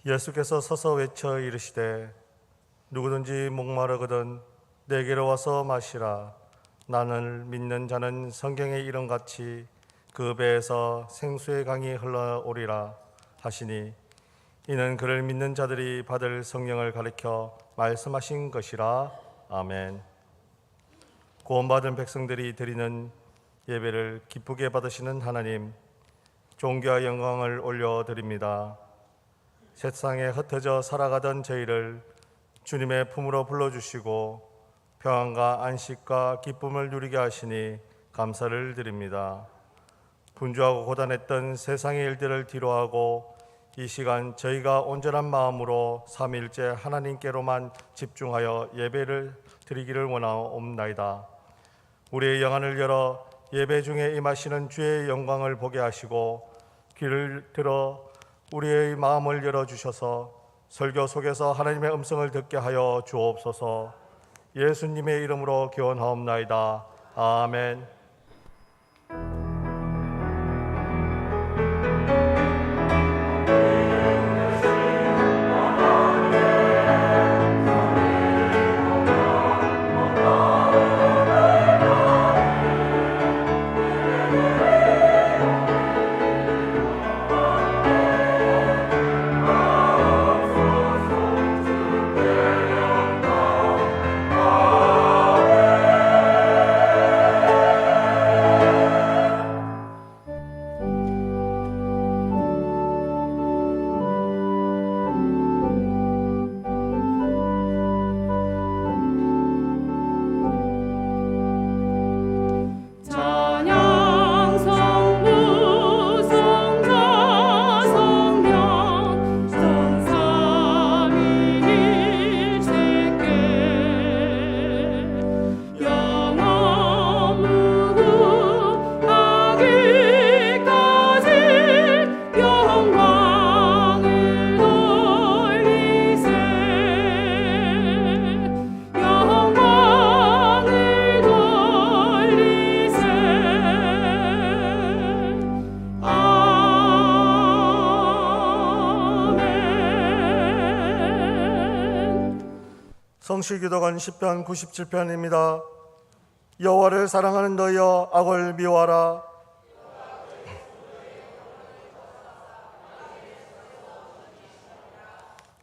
예수께서 서서 외쳐 이르시되 누구든지 목마르거든 내게로 와서 마시라. 나를 믿는 자는 성경의 이름같이 그 배에서 생수의 강이 흘러오리라 하시니 이는 그를 믿는 자들이 받을 성령을 가리켜 말씀하신 것이라. 아멘. 구원받은 백성들이 드리는 예배를 기쁘게 받으시는 하나님, 존귀와 영광을 올려드립니다. 세상에 흩어져 살아가던 저희를 주님의 품으로 불러주시고 평안과 안식과 기쁨을 누리게 하시니 감사를 드립니다. 분주하고 고단했던 세상의 일들을 뒤로하고 이 시간 저희가 온전한 마음으로 삼위일체 하나님께로만 집중하여 예배를 드리기를 원하옵나이다. 우리의 영안을 열어 예배 중에 임하시는 주의 영광을 보게 하시고 귀를 들어 우리의 마음을 열어주셔서 설교 속에서 하나님의 음성을 듣게 하여 주옵소서. 예수님의 이름으로 기원하옵나이다. 아멘. 성실기도관 10편 97편입니다. 여호와를 사랑하는 너희여 악을 미워하라.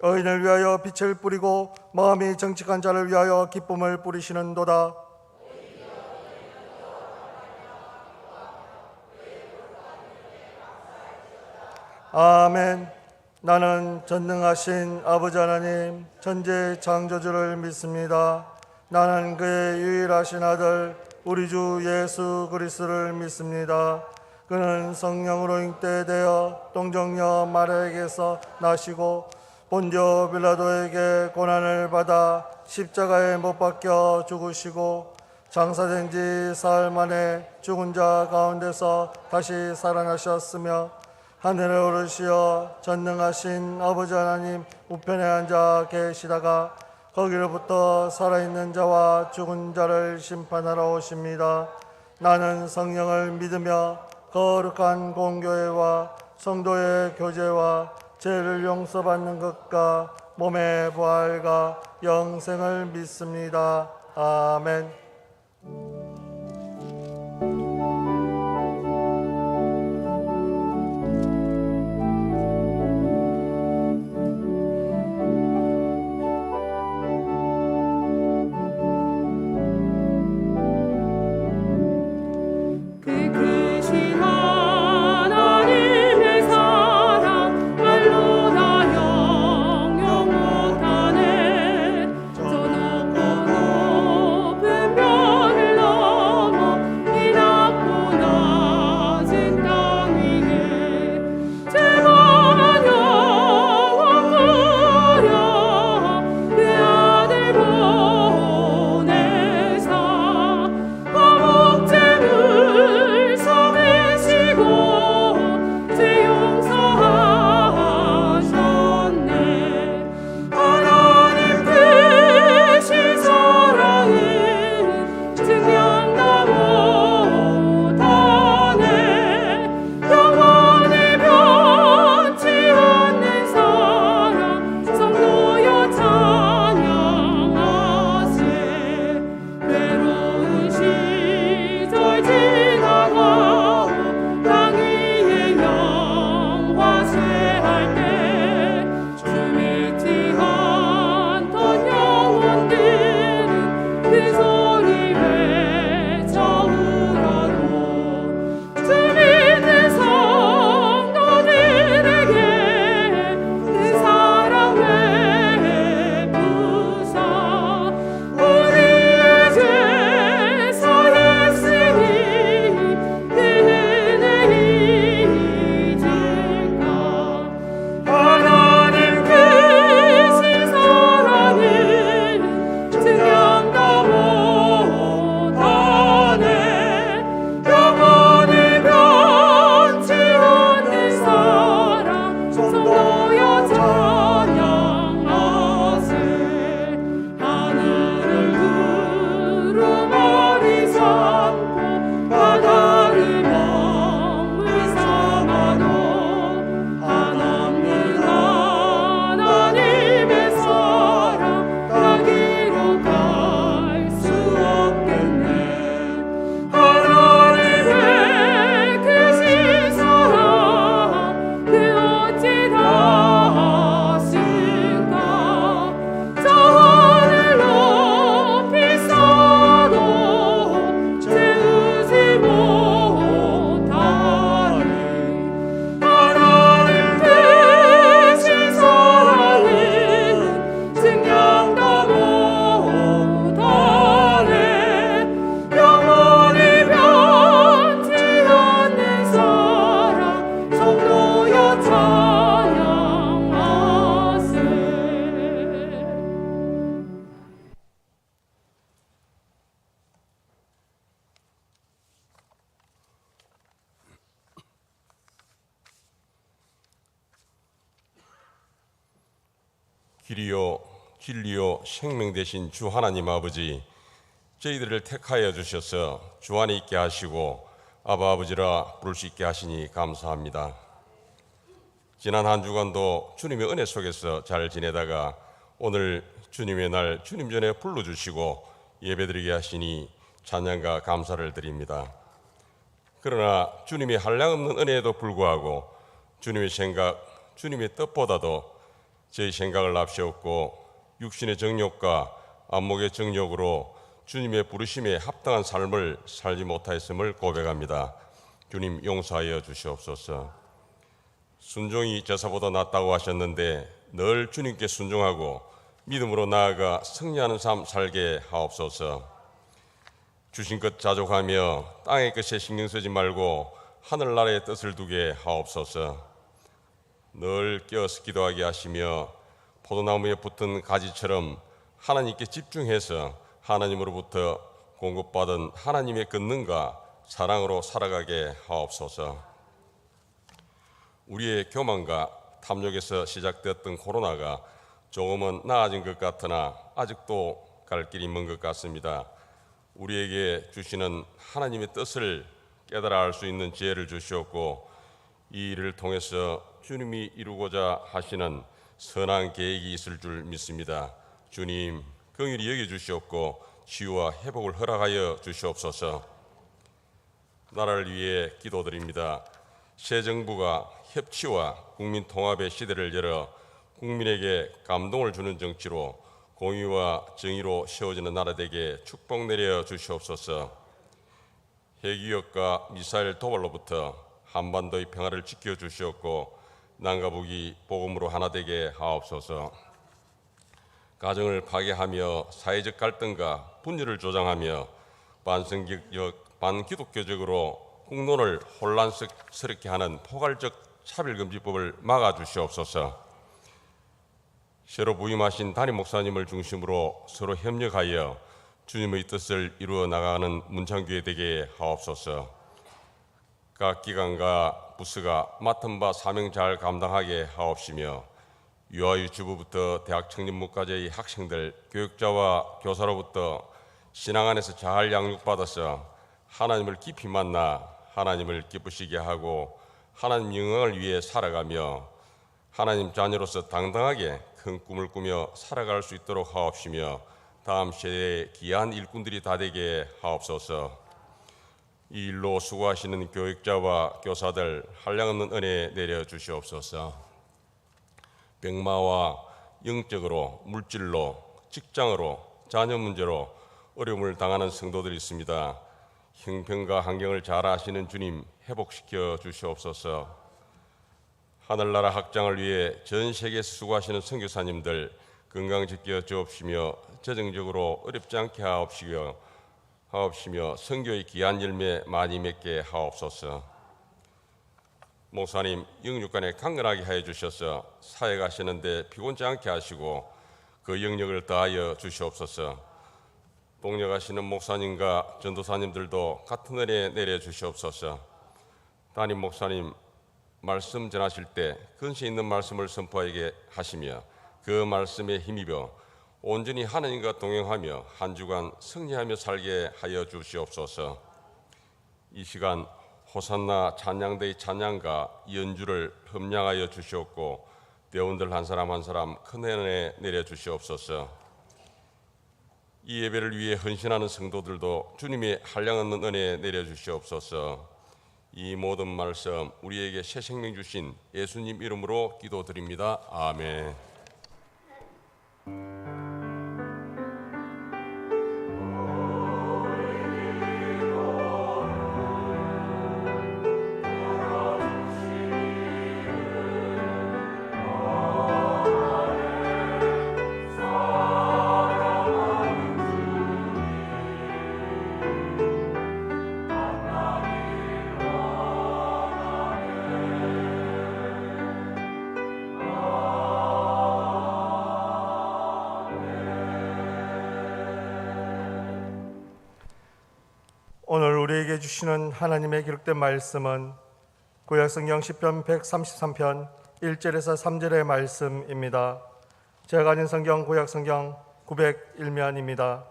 의인을 위하여 빛을 뿌리고 마음이 정직한 자를 위하여 기쁨을 뿌리시는도다. 아멘. 나는 전능하신 아버지 하나님 천지 창조주를 믿습니다. 나는 그의 유일하신 아들 우리 주 예수 그리스도를 믿습니다. 그는 성령으로 잉태되어 동정녀 마리아에게서 나시고 본디오 빌라도에게 고난을 받아 십자가에 못 박혀 죽으시고 장사된 지 사흘 만에 죽은 자 가운데서 다시 살아나셨으며 하늘에 오르시어 전능하신 아버지 하나님 우편에 앉아 계시다가 거기로부터 살아있는 자와 죽은 자를 심판하러 오십니다. 나는 성령을 믿으며 거룩한 공교회와 성도의 교제와 죄를 용서받는 것과 몸의 부활과 영생을 믿습니다. 아멘. 저 높고 높은 별 길이요 진리요 생명 되신 주 하나님 아버지, 저희들을 택하여 주셔서 주 안에 있게 하시고 아바 아버지라 부를 수 있게 하시니 감사합니다. 지난 한 주간도 주님의 은혜 속에서 잘 지내다가 오늘 주님의 날 주님 전에 불러주시고 예배드리게 하시니 찬양과 감사를 드립니다. 그러나 주님의 한량없는 은혜에도 불구하고 주님의 생각, 주님의 뜻보다도 저희 생각을 앞세웠고 육신의 정욕과 안목의 정욕으로 주님의 부르심에 합당한 삶을 살지 못하였음을 고백합니다. 주님 용서하여 주시옵소서. 순종이 제사보다 낫다고 하셨는데 늘 주님께 순종하고 믿음으로 나아가 승리하는 삶 살게 하옵소서. 주신 것 자족하며 땅의 것에 신경 쓰지 말고 하늘나라의 뜻을 두게 하옵소서. 늘 깨어서 기도하게 하시며 포도나무에 붙은 가지처럼 하나님께 집중해서 하나님으로부터 공급받은 하나님의 권능과 사랑으로 살아가게 하옵소서. 우리의 교만과 탐욕에서 시작되었던 코로나가 조금은 나아진 것 같으나 아직도 갈 길이 먼 것 같습니다. 우리에게 주시는 하나님의 뜻을 깨달아 알 수 있는 지혜를 주시옵고 이 일을 통해서 주님이 이루고자 하시는 선한 계획이 있을 줄 믿습니다. 주님 긍휼히 여겨주시옵고 치유와 회복을 허락하여 주시옵소서. 나라를 위해 기도드립니다. 새 정부가 협치와 국민 통합의 시대를 열어 국민에게 감동을 주는 정치로 공의와 정의로 세워지는 나라 되게 축복 내려 주시옵소서. 핵위협과 미사일 도발로부터 한반도의 평화를 지켜주시옵고 남과 북이 복음으로 하나 되게 하옵소서. 가정을 파괴하며 사회적 갈등과 분열을 조장하며 반기독교적으로 국론을 혼란스럽게 하는 포괄적 차별금지법을 막아주시옵소서. 새로 부임하신 담임 목사님을 중심으로 서로 협력하여 주님의 뜻을 이루어 나가는 문창교회 되게 하옵소서. 각 기관과 부서가 맡은 바 사명 잘 감당하게 하옵시며 유아유치부부터 대학 청년부까지의 학생들, 교육자와 교사로부터 신앙 안에서 잘 양육받아서 하나님을 깊이 만나 하나님을 기쁘시게 하고 하나님 영광을 위해 살아가며 하나님 자녀로서 당당하게 큰 꿈을 꾸며 살아갈 수 있도록 하옵시며 다음 세대의 귀한 일꾼들이 다 되게 하옵소서. 이 일로 수고하시는 교육자와 교사들 한량없는 은혜 내려 주시옵소서. 병마와 영적으로, 물질로, 직장으로, 자녀 문제로 어려움을 당하는 성도들이 있습니다. 형편과 환경을 잘 아시는 주님 회복시켜 주시옵소서. 하늘나라 확장을 위해 전 세계에서 수고하시는 선교사님들 건강 지켜 주옵시며 재정적으로 어렵지 않게 하옵시며 선교의 귀한 열매 많이 맺게 하옵소서. 목사님 영육간에 강건하게 하여 주셔서 사회 가시는데 피곤치 않게 하시고 그 영역을 다하여 주시옵소서. 동력하시는 목사님과 전도사님들도 같은 은혜 내려 주시옵소서. 담임 목사님 말씀 전하실 때 근시 있는 말씀을 선포하게 하시며 그 말씀에 힘입어 온전히 하나님과 동행하며 한 주간 승리하며 살게 하여 주시옵소서. 이 시간 호산나 찬양대의 찬양과 연주를 흠량하여 주시옵고 배우들 한 사람 한 사람 큰 은혜 내려 주시옵소서. 이 예배를 위해 헌신하는 성도들도 주님의 한량없는 은혜 내려 주시옵소서. 이 모든 말씀 우리에게 새 생명 주신 예수님 이름으로 기도드립니다. 아멘. 오늘 우리에게 주시는 하나님의 기록된 말씀은 구약성경 시편 133편 1절에서 3절의 말씀입니다. 제가 가진 성경 구약성경 901면입니다.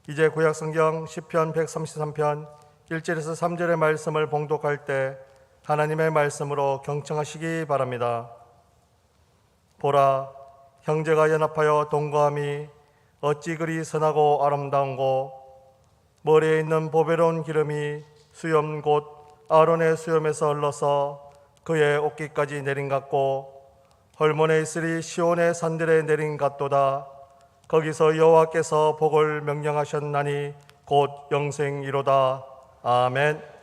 이제 구약성경 시편 133편 1절에서 3절의 말씀을 봉독할 때 하나님의 말씀으로 경청하시기 바랍니다. 보라, 형제가 연합하여 동거함이 어찌 그리 선하고 아름다운고, 머리에 있는 보배로운 기름이 수염 곧 아론의 수염에서 흘러서 그의 옷깃까지 내린 같고, 헐몬에 있으리 시온의 산들에 내린 같도다. 거기서 여호와께서 복을 명령하셨나니 곧 영생이로다. 아멘.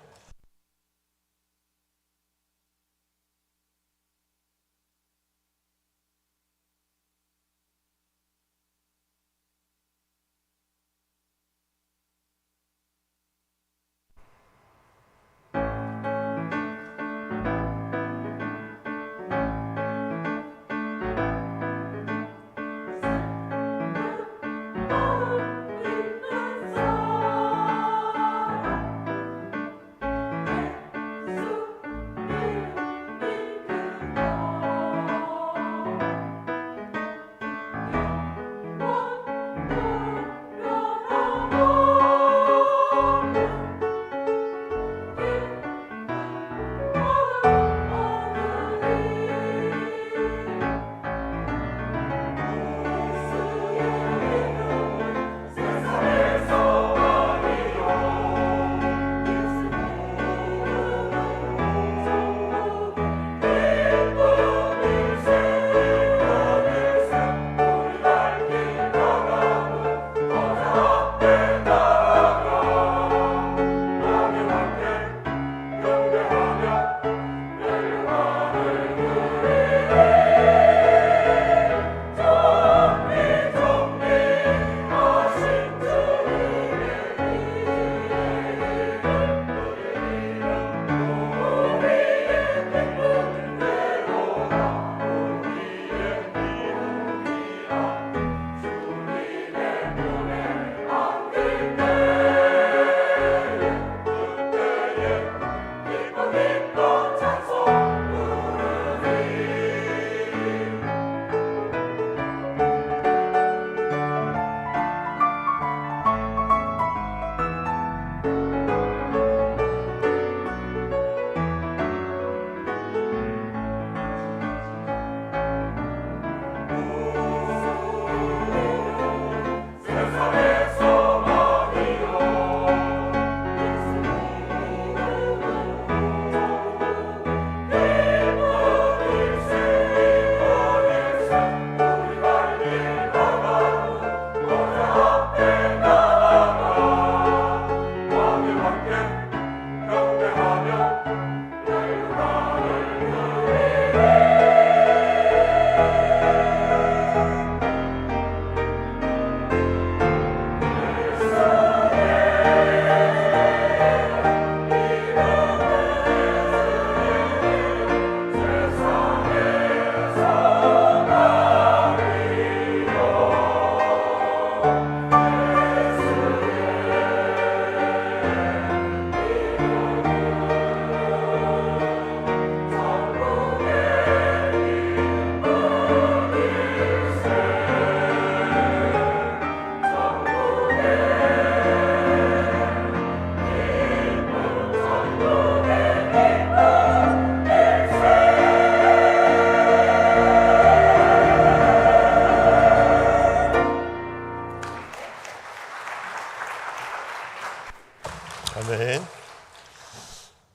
아멘.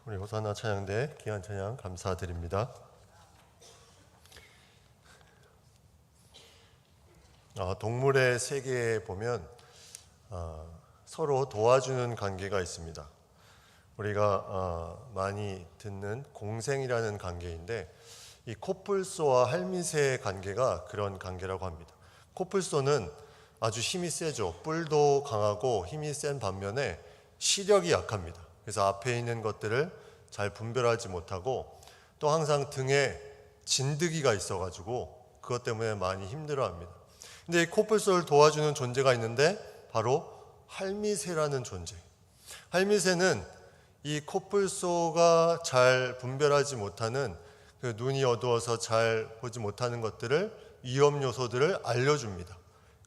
우리 호산나 찬양대 귀한 찬양 감사드립니다. 동물의 세계에 보면 서로 도와주는 관계가 있습니다. 우리가 많이 듣는 공생이라는 관계인데, 이 코뿔소와 할미새의 관계가 그런 관계라고 합니다. 코뿔소는 아주 힘이 세죠. 뿔도 강하고 힘이 센 반면에 시력이 약합니다. 그래서 앞에 있는 것들을 잘 분별하지 못하고, 또 항상 등에 진드기가 있어가지고 그것 때문에 많이 힘들어합니다. 근데 이 코뿔소를 도와주는 존재가 있는데 바로 할미새라는 존재. 할미새는 이 코뿔소가 잘 분별하지 못하는, 그 눈이 어두워서 잘 보지 못하는 것들을 위험 요소들을 알려줍니다.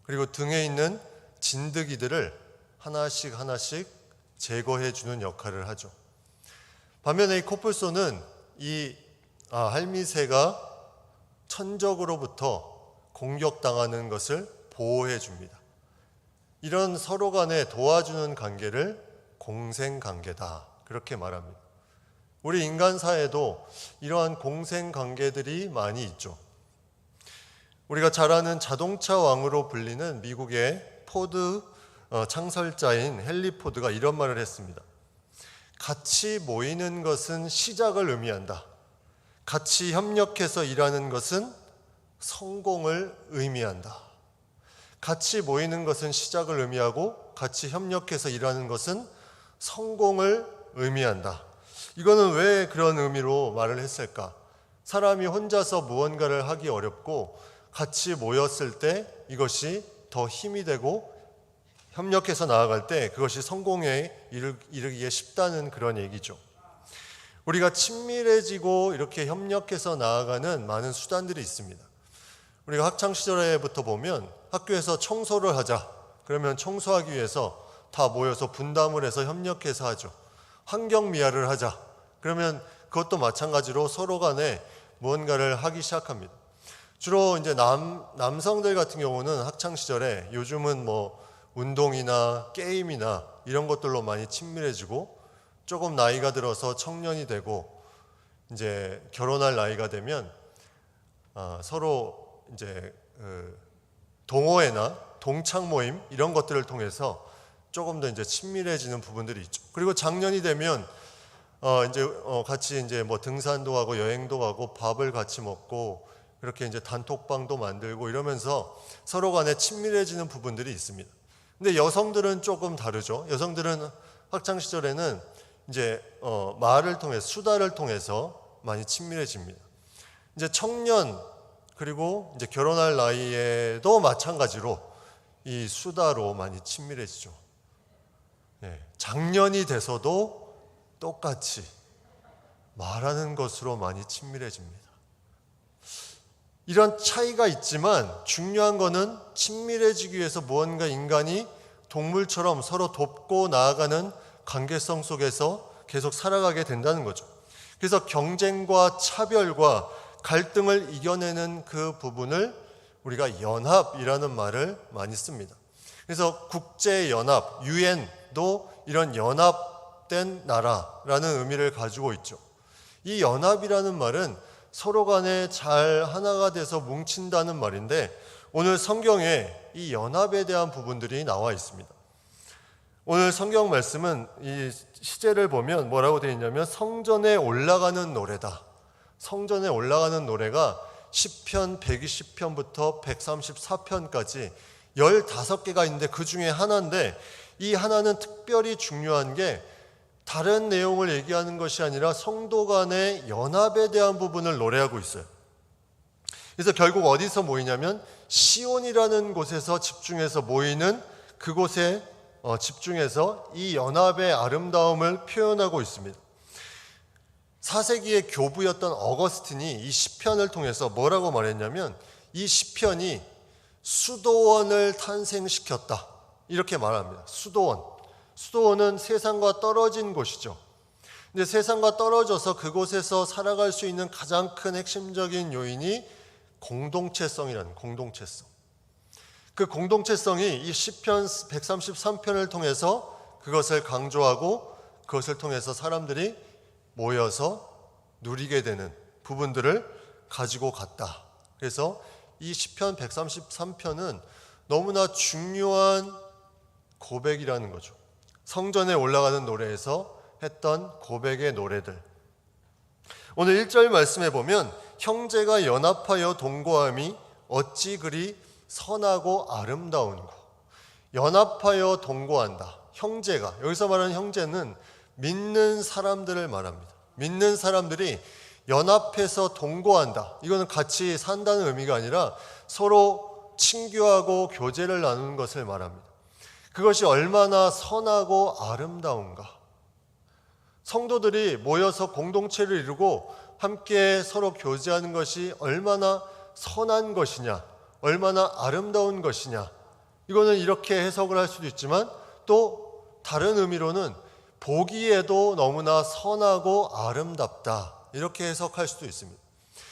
그리고 등에 있는 진드기들을 하나씩 제거해 주는 역할을 하죠. 반면에 이 코뿔소는 이 할미새가 천적으로부터 공격당하는 것을 보호해 줍니다. 이런 서로 간에 도와주는 관계를 공생관계다, 그렇게 말합니다. 우리 인간 사회도 이러한 공생관계들이 많이 있죠. 우리가 잘 아는 자동차 왕으로 불리는 미국의 포드 창설자인 헨리 포드가 이런 말을 했습니다. 같이 모이는 것은 시작을 의미한다. 같이 협력해서 일하는 것은 성공을 의미한다. 같이 모이는 것은 시작을 의미하고 같이 협력해서 일하는 것은 성공을 의미한다. 이거는 왜 그런 의미로 말을 했을까? 사람이 혼자서 무언가를 하기 어렵고 같이 모였을 때 이것이 더 힘이 되고 협력해서 나아갈 때 그것이 성공에 이르기에 쉽다는 그런 얘기죠. 우리가 친밀해지고 이렇게 협력해서 나아가는 많은 수단들이 있습니다. 우리가 학창시절에부터 보면 학교에서 청소를 하자. 그러면 청소하기 위해서 다 모여서 분담을 해서 협력해서 하죠. 환경미화를 하자. 그러면 그것도 마찬가지로 서로 간에 무언가를 하기 시작합니다. 주로 이제 남성들 같은 경우는 학창시절에 요즘은 운동이나 게임이나 이런 것들로 많이 친밀해지고 조금 나이가 들어서 청년이 되고 이제 결혼할 나이가 되면 서로 이제 동호회나 동창 모임 이런 것들을 통해서 조금 더 이제 친밀해지는 부분들이 있죠. 그리고 작년이 되면 같이 이제 등산도 가고 여행도 가고 밥을 같이 먹고 이렇게 이제 단톡방도 만들고 이러면서 서로 간에 친밀해지는 부분들이 있습니다. 근데 여성들은 조금 다르죠. 여성들은 학창 시절에는 이제 말을 통해서 수다를 통해서 많이 친밀해집니다. 이제 청년 그리고 이제 결혼할 나이에도 마찬가지로 이 수다로 많이 친밀해지죠. 장년이 돼서도 똑같이 말하는 것으로 많이 친밀해집니다. 이런 차이가 있지만 중요한 거는 친밀해지기 위해서 무언가 인간이 동물처럼 서로 돕고 나아가는 관계성 속에서 계속 살아가게 된다는 거죠. 그래서 경쟁과 차별과 갈등을 이겨내는 그 부분을 우리가 연합이라는 말을 많이 씁니다. 그래서 국제연합, 유엔도 이런 연합된 나라라는 의미를 가지고 있죠. 이 연합이라는 말은 서로 간에 잘 하나가 돼서 뭉친다는 말인데 오늘 성경에 이 연합에 대한 부분들이 나와 있습니다. 오늘 성경 말씀은 이 시제를 보면 뭐라고 되어 있냐면 성전에 올라가는 노래다. 성전에 올라가는 노래가 시편 120편부터 134편까지 15개가 있는데 그 중에 하나인데 이 하나는 특별히 중요한 게 다른 내용을 얘기하는 것이 아니라 성도 간의 연합에 대한 부분을 노래하고 있어요. 그래서 결국 어디서 모이냐면 시온이라는 곳에서 집중해서 모이는 그곳에 집중해서 이 연합의 아름다움을 표현하고 있습니다. 4세기의 교부였던 어거스틴이 이 시편을 통해서 뭐라고 말했냐면 이 시편이 수도원을 탄생시켰다 이렇게 말합니다. 수도원은 세상과 떨어진 곳이죠. 근데 세상과 떨어져서 그곳에서 살아갈 수 있는 가장 큰 핵심적인 요인이 공동체성이라는 공동체성. 그 공동체성이 이 시편 133편을 통해서 그것을 강조하고 그것을 통해서 사람들이 모여서 누리게 되는 부분들을 가지고 갔다. 그래서 이 시편 133편은 너무나 중요한 고백이라는 거죠. 성전에 올라가는 노래에서 했던 고백의 노래들. 오늘 1절 말씀에 보면 형제가 연합하여 동거함이 어찌 그리 선하고 아름다운고. 연합하여 동거한다. 형제가, 여기서 말하는 형제는 믿는 사람들을 말합니다. 믿는 사람들이 연합해서 동거한다. 이거는 같이 산다는 의미가 아니라 서로 친교하고 교제를 나누는 것을 말합니다. 그것이 얼마나 선하고 아름다운가. 성도들이 모여서 공동체를 이루고 함께 서로 교제하는 것이 얼마나 선한 것이냐, 얼마나 아름다운 것이냐, 이거는 이렇게 해석을 할 수도 있지만 또 다른 의미로는 보기에도 너무나 선하고 아름답다, 이렇게 해석할 수도 있습니다.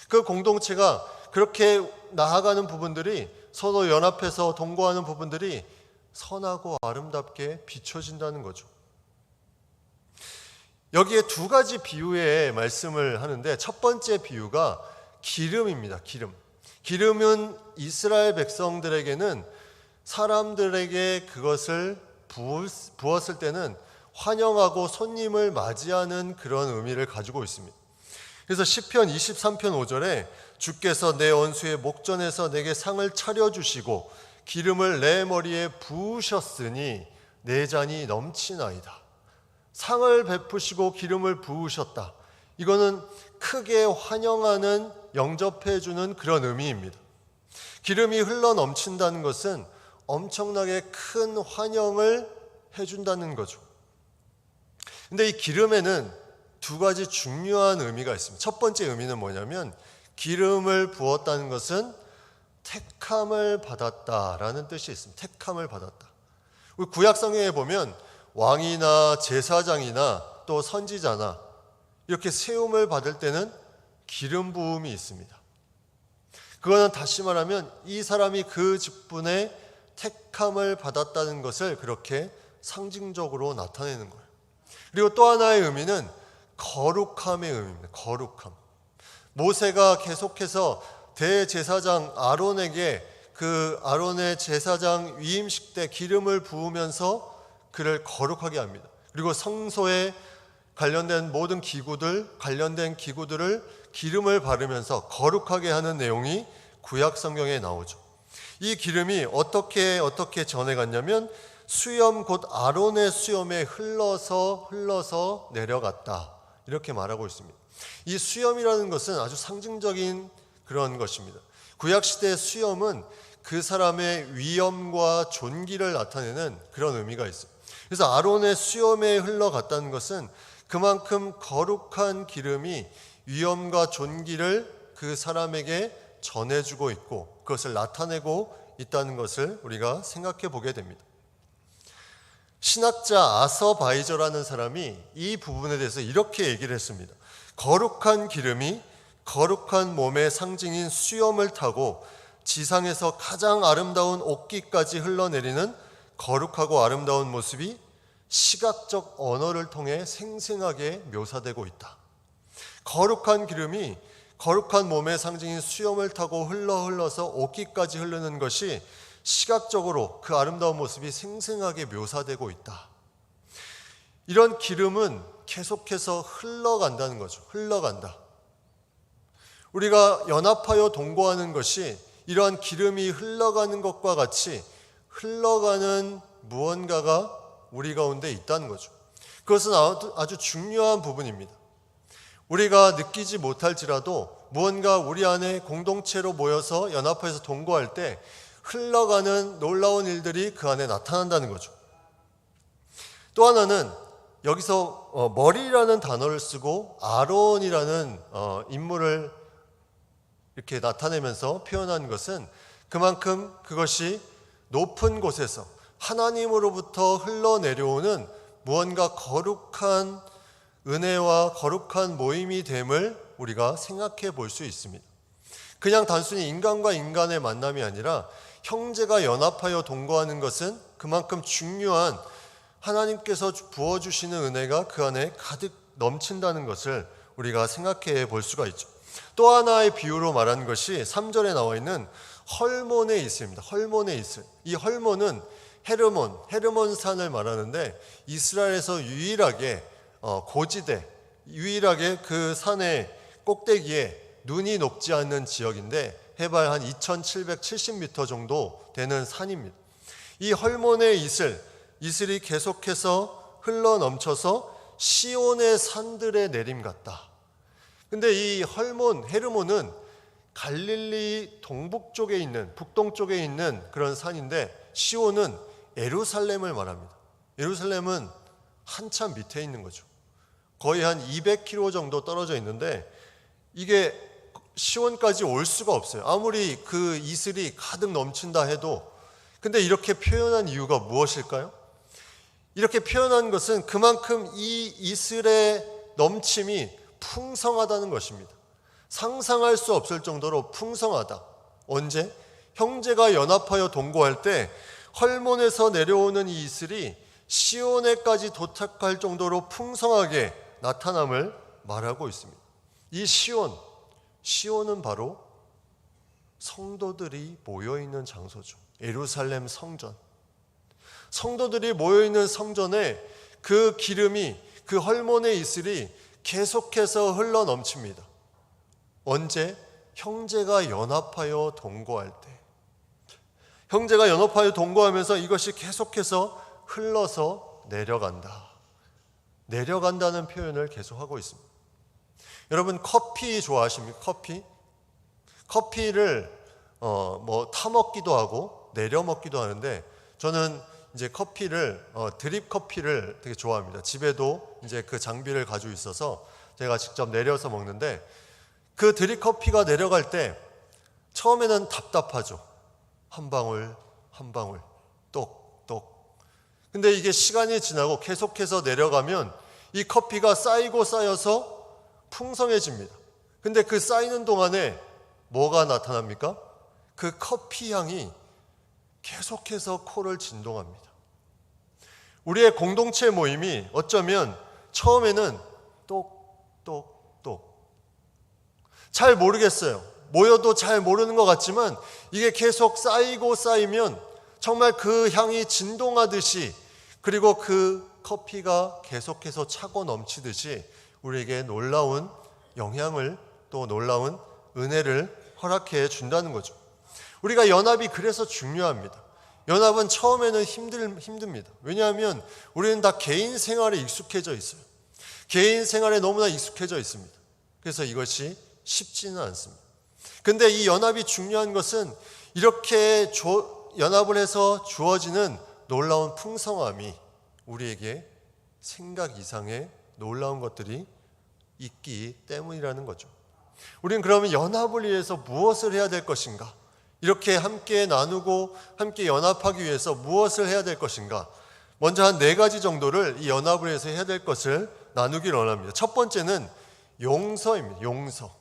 그 공동체가 그렇게 나아가는 부분들이, 서로 연합해서 동거하는 부분들이 선하고 아름답게 비춰진다는 거죠. 여기에 두 가지 비유의 말씀을 하는데, 첫 번째 비유가 기름입니다. 기름은 이스라엘 백성들에게는 사람들에게 그것을 부었을 때는 환영하고 손님을 맞이하는 그런 의미를 가지고 있습니다. 그래서 시편 23편 5절에 주께서 내 원수의 목전에서 내게 상을 차려주시고 기름을 내 머리에 부으셨으니 내 잔이 넘치나이다. 상을 베푸시고 기름을 부으셨다. 이거는 크게 환영하는, 영접해주는 그런 의미입니다. 기름이 흘러 넘친다는 것은 엄청나게 큰 환영을 해준다는 거죠. 근데 이 기름에는 두 가지 중요한 의미가 있습니다. 첫 번째 의미는 뭐냐면, 기름을 부었다는 것은 택함을 받았다라는 뜻이 있습니다. 택함을 받았다. 우리 구약 성경에 보면 왕이나 제사장이나 또 선지자나 이렇게 세움을 받을 때는 기름 부음이 있습니다. 그거는 다시 말하면 이 사람이 그 직분에 택함을 받았다는 것을 그렇게 상징적으로 나타내는 거예요. 그리고 또 하나의 의미는 거룩함의 의미입니다. 거룩함. 모세가 계속해서 대제사장 아론에게 그 아론의 제사장 위임식 때 기름을 부으면서 그를 거룩하게 합니다. 그리고 성소에 관련된 모든 관련된 기구들을 기름을 바르면서 거룩하게 하는 내용이 구약 성경에 나오죠. 이 기름이 어떻게 전해갔냐면, 수염 곧 아론의 수염에 흘러서 내려갔다, 이렇게 말하고 있습니다. 이 수염이라는 것은 아주 상징적인 그런 것입니다. 구약시대의 수염은 그 사람의 위엄과 존귀를 나타내는 그런 의미가 있어요. 그래서 아론의 수염에 흘러갔다는 것은 그만큼 거룩한 기름이 위엄과 존귀를 그 사람에게 전해주고 있고 그것을 나타내고 있다는 것을 우리가 생각해 보게 됩니다. 신학자 아서바이저라는 사람이 이 부분에 대해서 이렇게 얘기를 했습니다. 거룩한 기름이 거룩한 몸의 상징인 수염을 타고 지상에서 가장 아름다운 옥기까지 흘러내리는 거룩하고 아름다운 모습이 시각적 언어를 통해 생생하게 묘사되고 있다. 거룩한 기름이 거룩한 몸의 상징인 수염을 타고 흘러서 옥기까지 흐르는 것이 시각적으로 그 아름다운 모습이 생생하게 묘사되고 있다. 이런 기름은 계속해서 흘러간다는 거죠. 흘러간다. 우리가 연합하여 동거하는 것이 이러한 기름이 흘러가는 것과 같이 흘러가는 무언가가 우리 가운데 있다는 거죠. 그것은 아주 중요한 부분입니다. 우리가 느끼지 못할지라도 무언가 우리 안에 공동체로 모여서 연합해서 동거할 때 흘러가는 놀라운 일들이 그 안에 나타난다는 거죠. 또 하나는 여기서 머리라는 단어를 쓰고 아론이라는 인물을 이렇게 나타내면서 표현한 것은 그만큼 그것이 높은 곳에서 하나님으로부터 흘러내려오는 무언가 거룩한 은혜와 거룩한 모임이 됨을 우리가 생각해 볼 수 있습니다. 그냥 단순히 인간과 인간의 만남이 아니라 형제가 연합하여 동거하는 것은 그만큼 중요한 하나님께서 부어주시는 은혜가 그 안에 가득 넘친다는 것을 우리가 생각해 볼 수가 있죠. 또 하나의 비유로 말한 것이 3절에 나와 있는 헐몬의 이슬입니다. 헐몬의 이슬. 이 헐몬은 헤르몬 산을 말하는데 이스라엘에서 유일하게 고지대, 유일하게 그 산의 꼭대기에 눈이 녹지 않는 지역인데 해발 한 2770m 정도 되는 산입니다. 이 헐몬의 이슬이 계속해서 흘러 넘쳐서 시온의 산들의 내림 같다. 근데 이 헤르몬은 갈릴리 동북쪽에 있는, 북동쪽에 있는 그런 산인데 시온은 예루살렘을 말합니다. 예루살렘은 한참 밑에 있는 거죠. 거의 한 200km 정도 떨어져 있는데 이게 시온까지 올 수가 없어요. 아무리 그 이슬이 가득 넘친다 해도. 근데 이렇게 표현한 이유가 무엇일까요? 이렇게 표현한 것은 그만큼 이 이슬의 넘침이 풍성하다는 것입니다. 상상할 수 없을 정도로 풍성하다. 언제? 형제가 연합하여 동거할 때 헐몬에서 내려오는 이 이슬이 시온에까지 도착할 정도로 풍성하게 나타남을 말하고 있습니다. 이 시온은 바로 성도들이 모여있는 장소죠. 예루살렘 성전. 성도들이 모여있는 성전에 그 기름이, 그 헐몬의 이슬이 계속해서 흘러 넘칩니다. 언제? 형제가 연합하여 동거할 때. 형제가 연합하여 동거하면서 이것이 계속해서 흘러서 내려간다. 내려간다는 표현을 계속하고 있습니다. 여러분 커피 좋아하십니까? 커피를 타먹기도 하고 내려 먹기도 하는데 저는 이제 커피를 드립 커피를 되게 좋아합니다. 집에도 이제 그 장비를 가지고 있어서 제가 직접 내려서 먹는데 그 드립 커피가 내려갈 때 처음에는 답답하죠. 한 방울 한 방울 똑똑. 근데 이게 시간이 지나고 계속해서 내려가면 이 커피가 쌓이고 쌓여서 풍성해집니다. 근데 그 쌓이는 동안에 뭐가 나타납니까? 그 커피 향이 계속해서 코를 진동합니다. 우리의 공동체 모임이 어쩌면 처음에는 똑똑똑 잘 모르겠어요. 모여도 잘 모르는 것 같지만 이게 계속 쌓이고 쌓이면 정말 그 향이 진동하듯이 그리고 그 커피가 계속해서 차고 넘치듯이 우리에게 놀라운 영향을 또 놀라운 은혜를 허락해 준다는 거죠. 우리가 연합이 그래서 중요합니다. 연합은 처음에는 힘듭니다. 왜냐하면 우리는 다 개인 생활에 익숙해져 있어요. 개인 생활에 너무나 익숙해져 있습니다. 그래서 이것이 쉽지는 않습니다. 근데 이 연합이 중요한 것은 이렇게 연합을 해서 주어지는 놀라운 풍성함이 우리에게 생각 이상의 놀라운 것들이 있기 때문이라는 거죠. 우리는 그러면 연합을 위해서 무엇을 해야 될 것인가? 이렇게 함께 나누고 함께 연합하기 위해서 무엇을 해야 될 것인가? 먼저 한 4가지 정도를 이 연합을 위해서 해야 될 것을 나누기를 원합니다. 첫 번째는 용서입니다. 용서.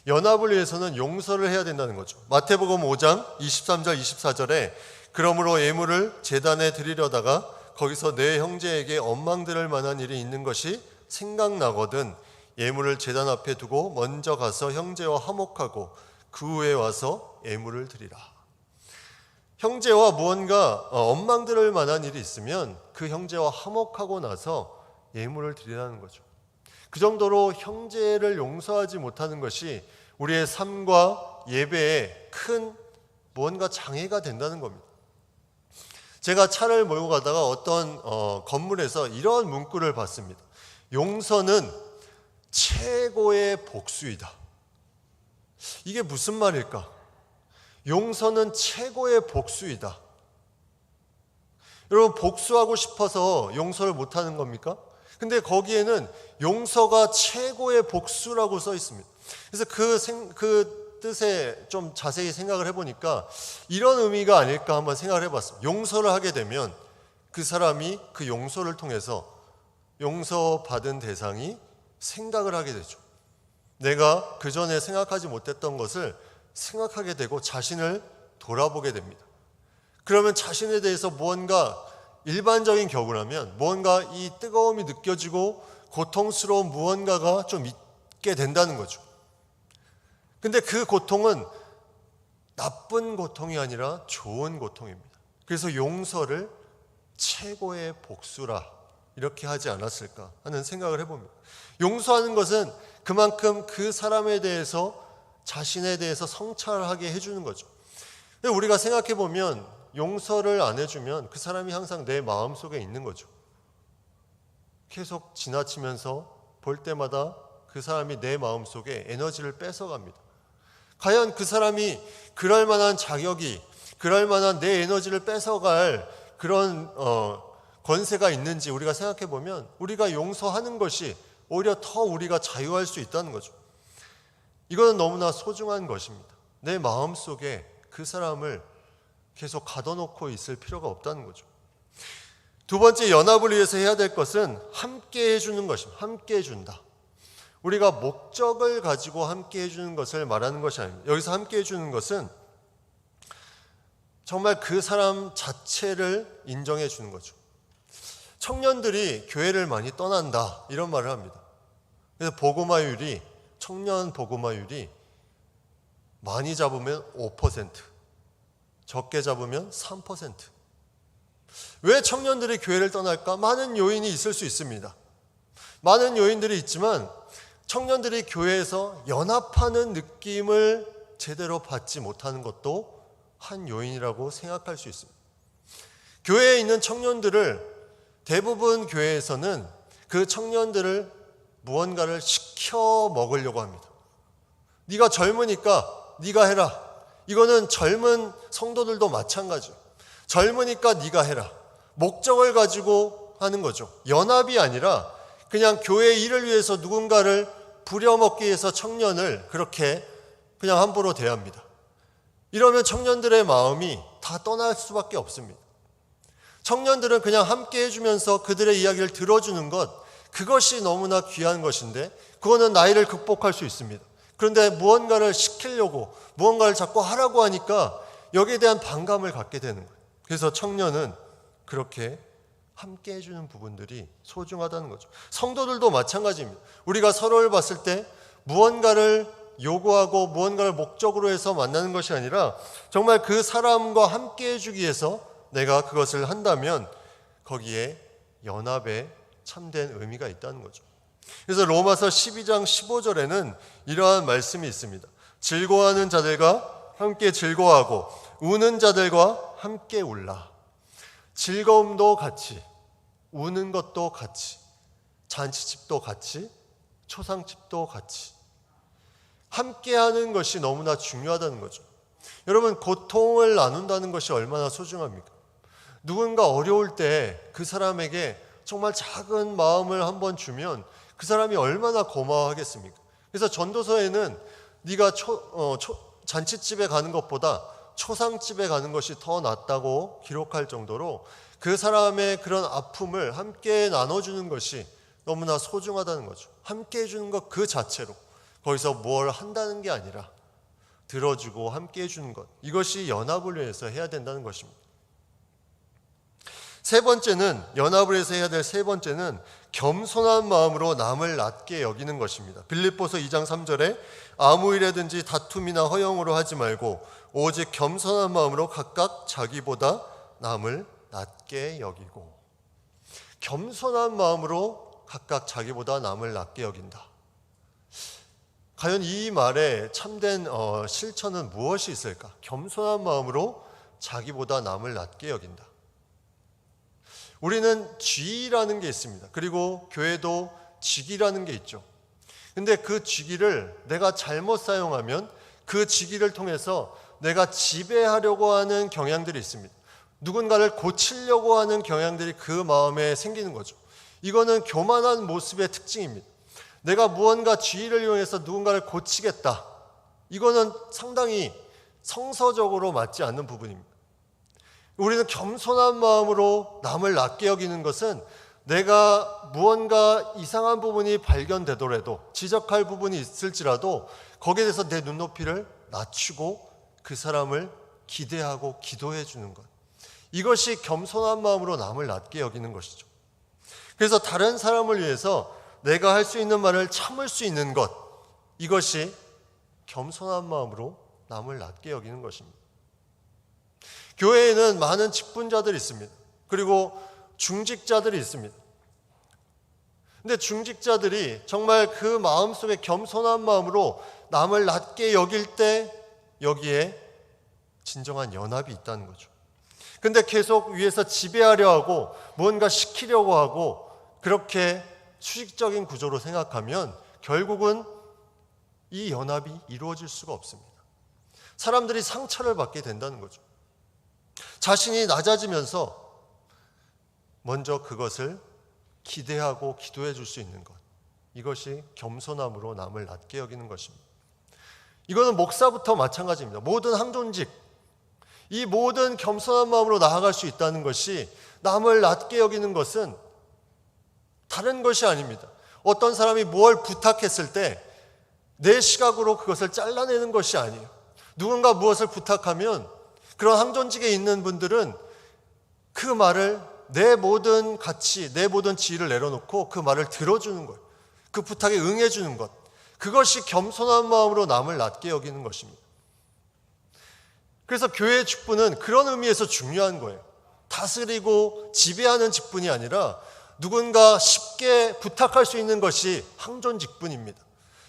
연합을 위해서는 용서를 해야 된다는 거죠. 마태복음 5장 23절 24절에 그러므로 예물을 제단에 드리려다가 거기서 내 형제에게 원망 들을 만한 일이 있는 것이 생각나거든 예물을 제단 앞에 두고 먼저 가서 형제와 화목하고 그 후에 와서 예물을 드리라. 형제와 무언가 원망 들을 만한 일이 있으면 그 형제와 화목하고 나서 예물을 드리라는 거죠. 그 정도로 형제를 용서하지 못하는 것이 우리의 삶과 예배에 큰 무언가 장애가 된다는 겁니다. 제가 차를 몰고 가다가 어떤 건물에서 이런 문구를 봤습니다. 용서는 최고의 복수이다. 이게 무슨 말일까? 용서는 최고의 복수이다. 여러분 복수하고 싶어서 용서를 못하는 겁니까? 근데 거기에는 용서가 최고의 복수라고 써 있습니다. 그래서 그 뜻에 좀 자세히 생각을 해보니까 이런 의미가 아닐까 한번 생각을 해봤습니다. 용서를 하게 되면 그 사람이 그 용서를 통해서 용서받은 대상이 생각을 하게 되죠. 내가 그 전에 생각하지 못했던 것을 생각하게 되고 자신을 돌아보게 됩니다. 그러면 자신에 대해서 무언가 일반적인 경우라면 무언가 이 뜨거움이 느껴지고 고통스러운 무언가가 좀 있게 된다는 거죠. 근데 그 고통은 나쁜 고통이 아니라 좋은 고통입니다. 그래서 용서를 최고의 복수라 이렇게 하지 않았을까 하는 생각을 해봅니다. 용서하는 것은 그만큼 그 사람에 대해서 자신에 대해서 성찰하게 해주는 거죠. 근데 우리가 생각해보면 용서를 안 해주면 그 사람이 항상 내 마음속에 있는 거죠. 계속 지나치면서 볼 때마다 그 사람이 내 마음속에 에너지를 뺏어갑니다. 과연 그 사람이 그럴 만한 자격이 그럴 만한 내 에너지를 뺏어갈 그런 권세가 있는지 우리가 생각해보면 우리가 용서하는 것이 오히려 더 우리가 자유할 수 있다는 거죠. 이거는 너무나 소중한 것입니다. 내 마음속에 그 사람을 계속 가둬놓고 있을 필요가 없다는 거죠. 두 번째, 연합을 위해서 해야 될 것은 함께 해주는 것입니다. 함께 해준다. 우리가 목적을 가지고 함께 해주는 것을 말하는 것이 아닙니다. 여기서 함께 해주는 것은 정말 그 사람 자체를 인정해 주는 거죠. 청년들이 교회를 많이 떠난다 이런 말을 합니다. 그래서 복음화율이, 청년 복음화율이 많이 잡으면 5%, 적게 잡으면 3%. 왜 청년들이 교회를 떠날까? 많은 요인이 있을 수 있습니다. 많은 요인들이 있지만 청년들이 교회에서 연합하는 느낌을 제대로 받지 못하는 것도 한 요인이라고 생각할 수 있습니다. 교회에 있는 청년들을 대부분 교회에서는 그 청년들을 무언가를 시켜 먹으려고 합니다. 네가 젊으니까 네가 해라. 이거는 젊은 성도들도 마찬가지예요. 젊으니까 네가 해라. 목적을 가지고 하는 거죠. 연합이 아니라 그냥 교회 일을 위해서 누군가를 부려먹기 위해서 청년을 그렇게 그냥 함부로 대합니다. 이러면 청년들의 마음이 다 떠날 수밖에 없습니다. 청년들은 그냥 함께 해주면서 그들의 이야기를 들어주는 것, 그것이 너무나 귀한 것인데 그거는 나이를 극복할 수 있습니다. 그런데 무언가를 시키려고, 무언가를 자꾸 하라고 하니까 여기에 대한 반감을 갖게 되는 거예요. 그래서 청년은 그렇게 함께 해주는 부분들이 소중하다는 거죠. 성도들도 마찬가지입니다. 우리가 서로를 봤을 때 무언가를 요구하고 무언가를 목적으로 해서 만나는 것이 아니라 정말 그 사람과 함께 해주기 위해서 내가 그것을 한다면 거기에 연합에 참된 의미가 있다는 거죠. 그래서 로마서 12장 15절에는 이러한 말씀이 있습니다. 즐거워하는 자들과 함께 즐거워하고 우는 자들과 함께 울라. 즐거움도 같이, 우는 것도 같이, 잔치집도 같이, 초상집도 같이 함께 하는 것이 너무나 중요하다는 거죠. 여러분, 고통을 나눈다는 것이 얼마나 소중합니까? 누군가 어려울 때 그 사람에게 정말 작은 마음을 한번 주면 그 사람이 얼마나 고마워하겠습니까? 그래서 전도서에는 네가 잔치집에 가는 것보다 초상집에 가는 것이 더 낫다고 기록할 정도로 그 사람의 그런 아픔을 함께 나눠주는 것이 너무나 소중하다는 거죠. 함께 해주는 것 그 자체로, 거기서 뭘 한다는 게 아니라 들어주고 함께 해주는 것, 이것이 연합을 위해서 해야 된다는 것입니다. 세 번째는, 연합을 위해서 해야 될 세 번째는 겸손한 마음으로 남을 낮게 여기는 것입니다. 빌립보서 2장 3절에 아무 일에든지 다툼이나 허영으로 하지 말고 오직 겸손한 마음으로 각각 자기보다 남을 낮게 여기고, 겸손한 마음으로 각각 자기보다 남을 낮게 여긴다. 과연 이 말에 참된 실천은 무엇이 있을까? 겸손한 마음으로 자기보다 남을 낮게 여긴다. 우리는 쥐라는 게 있습니다. 그리고 교회도 직위라는 게 있죠. 근데 그 직위를 내가 잘못 사용하면 그 직위를 통해서 내가 지배하려고 하는 경향들이 있습니다. 누군가를 고치려고 하는 경향들이 그 마음에 생기는 거죠. 이거는 교만한 모습의 특징입니다. 내가 무언가 지위를 이용해서 누군가를 고치겠다. 이거는 상당히 성서적으로 맞지 않는 부분입니다. 우리는 겸손한 마음으로 남을 낮게 여기는 것은 내가 무언가 이상한 부분이 발견되더라도, 지적할 부분이 있을지라도 거기에 대해서 내 눈높이를 낮추고 그 사람을 기대하고 기도해 주는 것, 이것이 겸손한 마음으로 남을 낮게 여기는 것이죠. 그래서 다른 사람을 위해서 내가 할 수 있는 말을 참을 수 있는 것, 이것이 겸손한 마음으로 남을 낮게 여기는 것입니다. 교회에는 많은 직분자들이 있습니다. 그리고 중직자들이 있습니다. 근데 중직자들이 정말 그 마음속에 겸손한 마음으로 남을 낮게 여길 때 여기에 진정한 연합이 있다는 거죠. 근데 계속 위에서 지배하려 하고 무언가 시키려고 하고 그렇게 수직적인 구조로 생각하면 결국은 이 연합이 이루어질 수가 없습니다. 사람들이 상처를 받게 된다는 거죠. 자신이 낮아지면서 먼저 그것을 기대하고 기도해 줄 수 있는 것, 이것이 겸손함으로 남을 낮게 여기는 것입니다. 이거는 목사부터 마찬가지입니다. 모든 항존직, 이 모든 겸손한 마음으로 나아갈 수 있다는 것이, 남을 낮게 여기는 것은 다른 것이 아닙니다. 어떤 사람이 뭘 부탁했을 때 내 시각으로 그것을 잘라내는 것이 아니에요. 누군가 무엇을 부탁하면 그런 항존직에 있는 분들은 그 말을, 내 모든 가치, 내 모든 지위를 내려놓고 그 말을 들어주는 거예요. 그 부탁에 응해주는 것, 그것이 겸손한 마음으로 남을 낮게 여기는 것입니다. 그래서 교회의 직분은 그런 의미에서 중요한 거예요. 다스리고 지배하는 직분이 아니라 누군가 쉽게 부탁할 수 있는 것이 항존 직분입니다.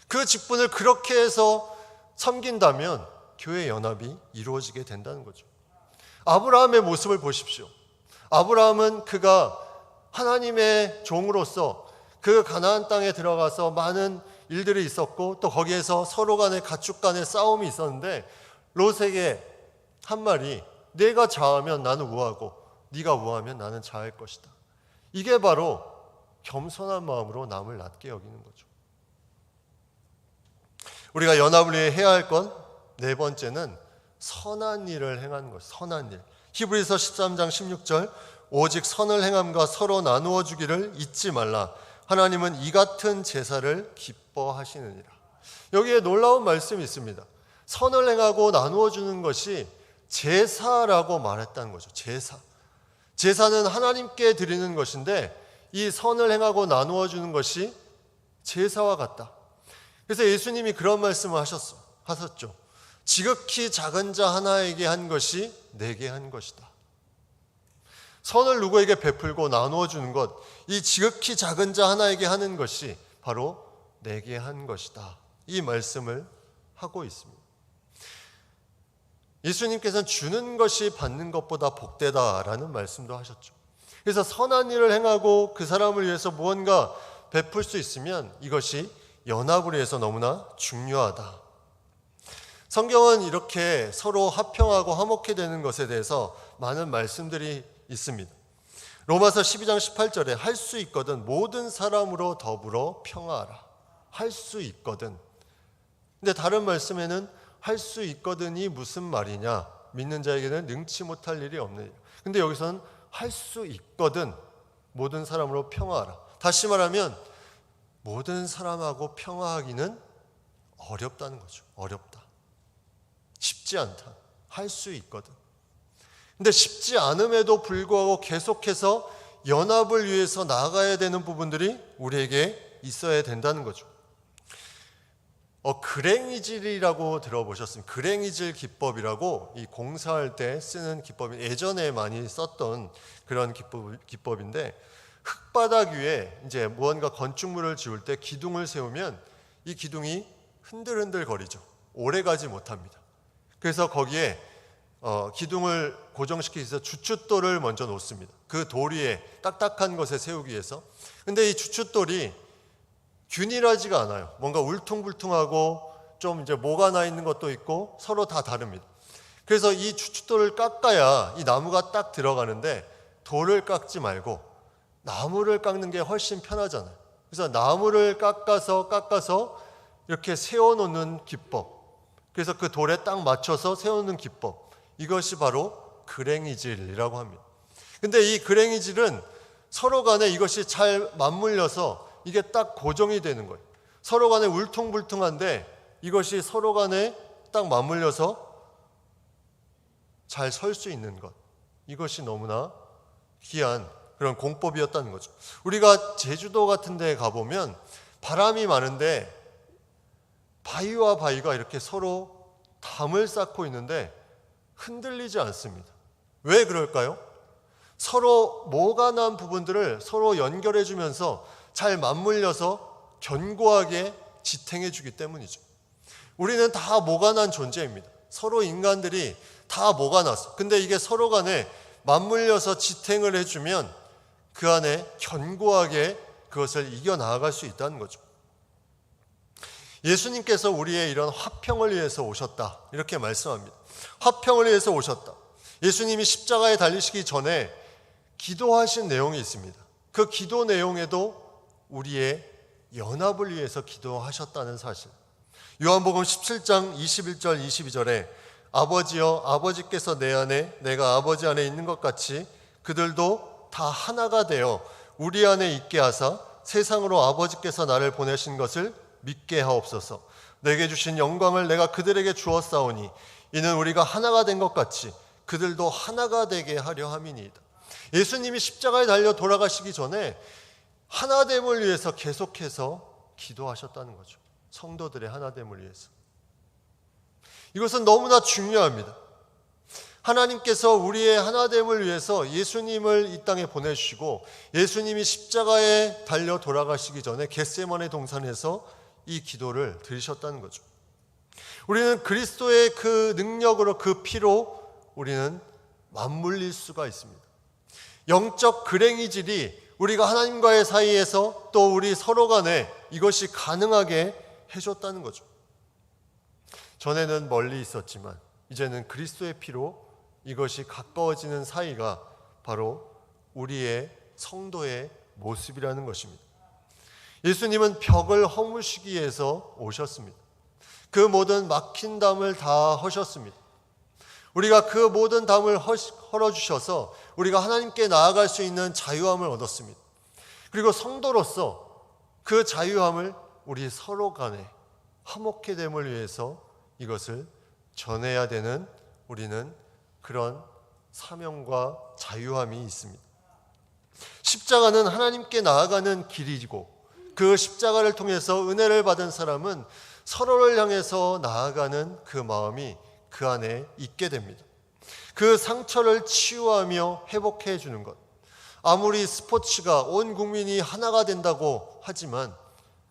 그 직분을 그렇게 해서 섬긴다면 교회 연합이 이루어지게 된다는 거죠. 아브라함의 모습을 보십시오. 아브라함은 그가 하나님의 종으로서 그 가나안 땅에 들어가서 많은 일들이 있었고, 또 거기에서 서로 간에 가축 간의 싸움이 있었는데, 롯에게 한 말이, 내가 좌하면 나는 우하고 네가 우하면 나는 좌할 것이다. 이게 바로 겸손한 마음으로 남을 낮게 여기는 거죠. 우리가 연합을 위해 해야 할 건 네 번째는 선한 일을 행하는 것이죠. 선한 일. 히브리서 13장 16절, 오직 선을 행함과 서로 나누어 주기를 잊지 말라. 하나님은 이 같은 제사를 기뻐하시느니라. 여기에 놀라운 말씀이 있습니다. 선을 행하고 나누어 주는 것이 제사라고 말했다는 거죠. 제사. 제사는 하나님께 드리는 것인데, 이 선을 행하고 나누어 주는 것이 제사와 같다. 그래서 예수님이 그런 말씀을 하셨죠. 지극히 작은 자 하나에게 한 것이 내게 한 것이다. 선을 누구에게 베풀고 나누어 주는 것, 이 지극히 작은 자 하나에게 하는 것이 바로 내게 한 것이다. 이 말씀을 하고 있습니다. 예수님께서는 주는 것이 받는 것보다 복되다라는 말씀도 하셨죠. 그래서 선한 일을 행하고 그 사람을 위해서 무언가 베풀 수 있으면 이것이 연합을 위해서 너무나 중요하다. 성경은 이렇게 서로 화평하고 화목해 되는 것에 대해서 많은 말씀들이 있습니다. 로마서 12장 18절에 할 수 있거든 모든 사람으로 더불어 평화하라. 할 수 있거든. 근데 다른 말씀에는 할 수 있거든이 무슨 말이냐? 믿는 자에게는 능치 못할 일이 없는 일. 근데 여기서는 할 수 있거든 모든 사람으로 평화하라. 다시 말하면 모든 사람하고 평화하기는 어렵다는 거죠. 어렵다. 쉽지 않다. 할 수 있거든. 근데 쉽지 않음에도 불구하고 계속해서 연합을 위해서 나아가야 되는 부분들이 우리에게 있어야 된다는 거죠. 그랭이질이라고 들어보셨습니까? 그랭이질 기법이라고 이 공사할 때 쓰는 기법이, 예전에 많이 썼던 그런 기법인데, 흙바닥 위에 이제 무언가 건축물을 지을 때 기둥을 세우면 이 기둥이 흔들흔들 거리죠. 오래 가지 못합니다. 그래서 거기에 기둥을 고정시키기 위해서 주춧돌을 먼저 놓습니다. 그 돌 위에 딱딱한 것에 세우기 위해서. 근데 이 주춧돌이 균일하지가 않아요. 뭔가 울퉁불퉁하고 좀 이제 모가 나 있는 것도 있고 서로 다 다릅니다. 그래서 이 주춧돌을 깎아야 이 나무가 딱 들어가는데, 돌을 깎지 말고 나무를 깎는 게 훨씬 편하잖아요. 그래서 나무를 깎아서 이렇게 세워놓는 기법. 그래서 그 돌에 딱 맞춰서 세우는 기법. 이것이 바로 그랭이질이라고 합니다. 근데 이 그랭이질은 서로 간에 이것이 잘 맞물려서 이게 딱 고정이 되는 거예요. 서로 간에 울퉁불퉁한데 이것이 서로 간에 딱 맞물려서 잘 설 수 있는 것. 이것이 너무나 귀한 그런 공법이었다는 거죠. 우리가 제주도 같은 데 가보면 바람이 많은데 바위와 바위가 이렇게 서로 담을 쌓고 있는데 흔들리지 않습니다. 왜 그럴까요? 서로 모가 난 부분들을 서로 연결해 주면서 잘 맞물려서 견고하게 지탱해 주기 때문이죠. 우리는 다 모가 난 존재입니다. 서로 인간들이 다 모가 났어. 근데 이게 서로 간에 맞물려서 지탱을 해주면 그 안에 견고하게 그것을 이겨나갈 수 있다는 거죠. 예수님께서 우리의 이런 화평을 위해서 오셨다, 이렇게 말씀합니다. 화평을 위해서 오셨다. 예수님이 십자가에 달리시기 전에 기도하신 내용이 있습니다. 그 기도 내용에도 우리의 연합을 위해서 기도하셨다는 사실. 요한복음 17장 21절 22절에 아버지여 아버지께서 내 안에 내가 아버지 안에 있는 것 같이 그들도 다 하나가 되어 우리 안에 있게 하사 세상으로 아버지께서 나를 보내신 것을 믿게 하옵소서. 내게 주신 영광을 내가 그들에게 주었사오니 이는 우리가 하나가 된 것 같이 그들도 하나가 되게 하려 함이니이다. 예수님이 십자가에 달려 돌아가시기 전에 하나됨을 위해서 계속해서 기도하셨다는 거죠. 성도들의 하나됨을 위해서. 이것은 너무나 중요합니다. 하나님께서 우리의 하나됨을 위해서 예수님을 이 땅에 보내주시고 예수님이 십자가에 달려 돌아가시기 전에 겟세마네 동산에서 이 기도를 드리셨다는 거죠. 우리는 그리스도의 그 능력으로 그 피로 우리는 맞물릴 수가 있습니다. 영적 글행이질이 우리가 하나님과의 사이에서 또 우리 서로 간에 이것이 가능하게 해줬다는 거죠. 전에는 멀리 있었지만 이제는 그리스도의 피로 이것이 가까워지는 사이가 바로 우리의 성도의 모습이라는 것입니다. 예수님은 벽을 허무시기 위해서 오셨습니다. 그 모든 막힌 담을 다 허셨습니다. 우리가 그 모든 담을 헐어주셔서 우리가 하나님께 나아갈 수 있는 자유함을 얻었습니다. 그리고 성도로서 그 자유함을 우리 서로 간에 화목케 됨을 위해서 이것을 전해야 되는 우리는 그런 사명과 자유함이 있습니다. 십자가는 하나님께 나아가는 길이고 그 십자가를 통해서 은혜를 받은 사람은 서로를 향해서 나아가는 그 마음이 그 안에 있게 됩니다. 그 상처를 치유하며 회복해 주는 것. 아무리 스포츠가 온 국민이 하나가 된다고 하지만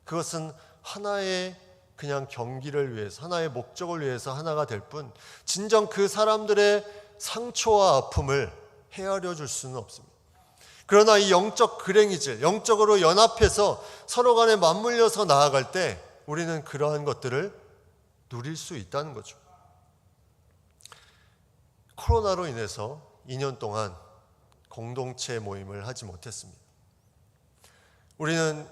그것은 하나의 그냥 경기를 위해서 하나의 목적을 위해서 하나가 될 뿐 진정 그 사람들의 상처와 아픔을 헤아려 줄 수는 없습니다. 그러나 이 영적 글행이질, 영적으로 연합해서 서로 간에 맞물려서 나아갈 때 우리는 그러한 것들을 누릴 수 있다는 거죠. 코로나로 인해서 2년 동안 공동체 모임을 하지 못했습니다. 우리는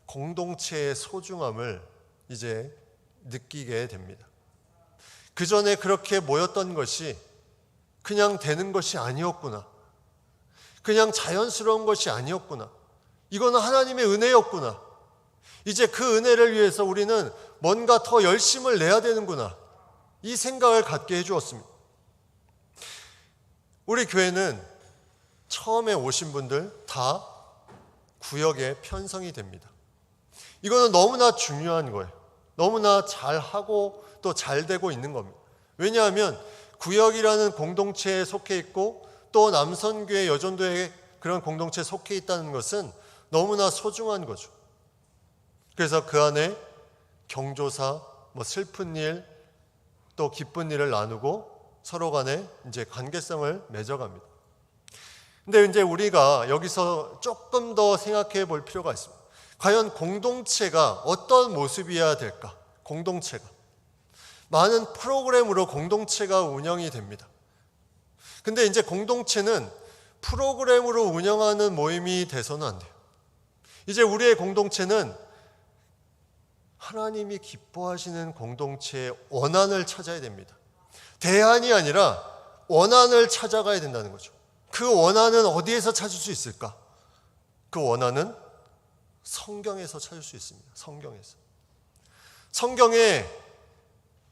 공동체의 소중함을 이제 느끼게 됩니다. 그 전에 그렇게 모였던 것이 그냥 되는 것이 아니었구나. 그냥 자연스러운 것이 아니었구나. 이거는 하나님의 은혜였구나. 이제 그 은혜를 위해서 우리는 뭔가 더 열심을 내야 되는구나. 이 생각을 갖게 해주었습니다. 우리 교회는 처음에 오신 분들 다 구역에 편성이 됩니다. 이거는 너무나 중요한 거예요. 너무나 잘하고 또 잘 되고 있는 겁니다. 왜냐하면 구역이라는 공동체에 속해 있고 또 남선교회 여전도의 그런 공동체에 속해 있다는 것은 너무나 소중한 거죠. 그래서 그 안에 경조사, 슬픈 일, 또 기쁜 일을 나누고 서로 간에 이제 관계성을 맺어갑니다. 근데 이제 우리가 여기서 조금 더 생각해 볼 필요가 있습니다. 과연 공동체가 어떤 모습이어야 될까? 공동체가. 많은 프로그램으로 공동체가 운영이 됩니다. 근데 이제 공동체는 프로그램으로 운영하는 모임이 돼서는 안 돼요. 이제 우리의 공동체는 하나님이 기뻐하시는 공동체의 원안을 찾아야 됩니다. 대안이 아니라 원안을 찾아가야 된다는 거죠. 그 원안은 어디에서 찾을 수 있을까? 그 원안은 성경에서 찾을 수 있습니다. 성경에서. 성경의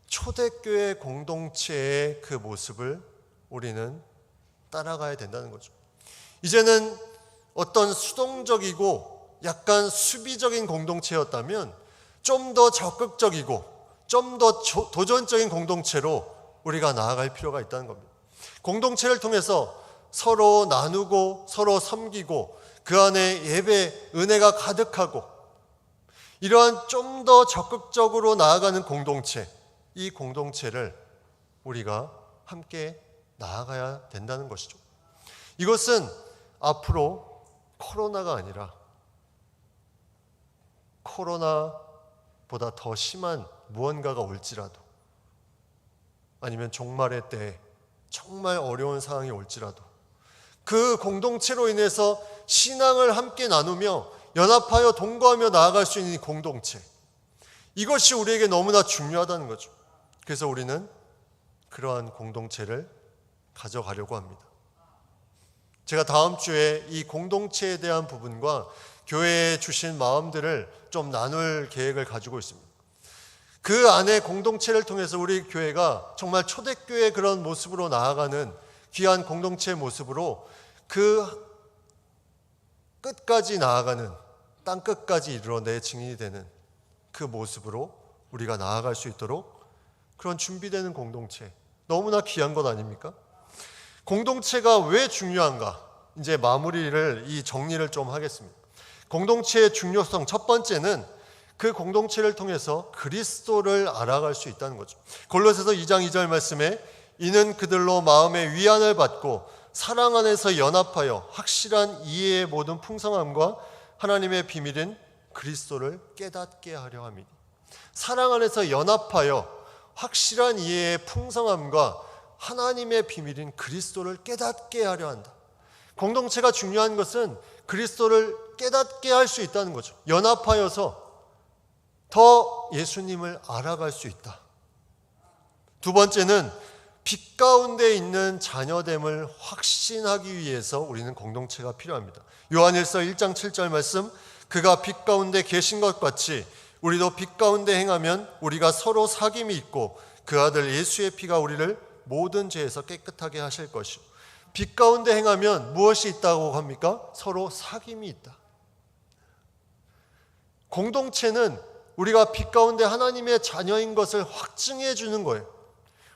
초대교회 공동체의 그 모습을 우리는 따라가야 된다는 거죠. 이제는 어떤 수동적이고 약간 수비적인 공동체였다면 좀 더 적극적이고 좀 더 도전적인 공동체로 우리가 나아갈 필요가 있다는 겁니다. 공동체를 통해서 서로 나누고 서로 섬기고 그 안에 예배, 은혜가 가득하고 이러한 좀 더 적극적으로 나아가는 공동체, 이 공동체를 우리가 함께 나아가야 된다는 것이죠. 이것은 앞으로 코로나가 아니라 코로나보다 더 심한 무언가가 올지라도 아니면 종말의 때에 정말 어려운 상황이 올지라도 그 공동체로 인해서 신앙을 함께 나누며 연합하여 동거하며 나아갈 수 있는 공동체, 이것이 우리에게 너무나 중요하다는 거죠. 그래서 우리는 그러한 공동체를 가져가려고 합니다. 제가 다음 주에 이 공동체에 대한 부분과 교회에 주신 마음들을 좀 나눌 계획을 가지고 있습니다. 그 안에 공동체를 통해서 우리 교회가 정말 초대교회의 그런 모습으로 나아가는 귀한 공동체의 모습으로 그 끝까지 나아가는, 땅 끝까지 이르러 내 증인이 되는 그 모습으로 우리가 나아갈 수 있도록 그런 준비되는 공동체, 너무나 귀한 것 아닙니까? 공동체가 왜 중요한가? 이제 마무리를, 이 정리를 좀 하겠습니다. 공동체의 중요성, 첫 번째는 그 공동체를 통해서 그리스도를 알아갈 수 있다는 거죠. 골로새서 2장 2절 말씀에 이는 그들로 마음의 위안을 받고 사랑 안에서 연합하여 확실한 이해의 모든 풍성함과 하나님의 비밀인 그리스도를 깨닫게 하려 함이니. 사랑 안에서 연합하여 확실한 이해의 풍성함과 하나님의 비밀인 그리스도를 깨닫게 하려 한다. 공동체가 중요한 것은 그리스도를 깨닫게 할 수 있다는 거죠. 연합하여서 더 예수님을 알아갈 수 있다. 두 번째는 빛 가운데 있는 자녀됨을 확신하기 위해서 우리는 공동체가 필요합니다. 요한일서 1장 7절 말씀, 그가 빛 가운데 계신 것 같이 우리도 빛 가운데 행하면 우리가 서로 사귐이 있고 그 아들 예수의 피가 우리를 모든 죄에서 깨끗하게 하실 것이요. 빛 가운데 행하면 무엇이 있다고 합니까? 서로 사귐이 있다. 공동체는 우리가 빛 가운데 하나님의 자녀인 것을 확증해 주는 거예요.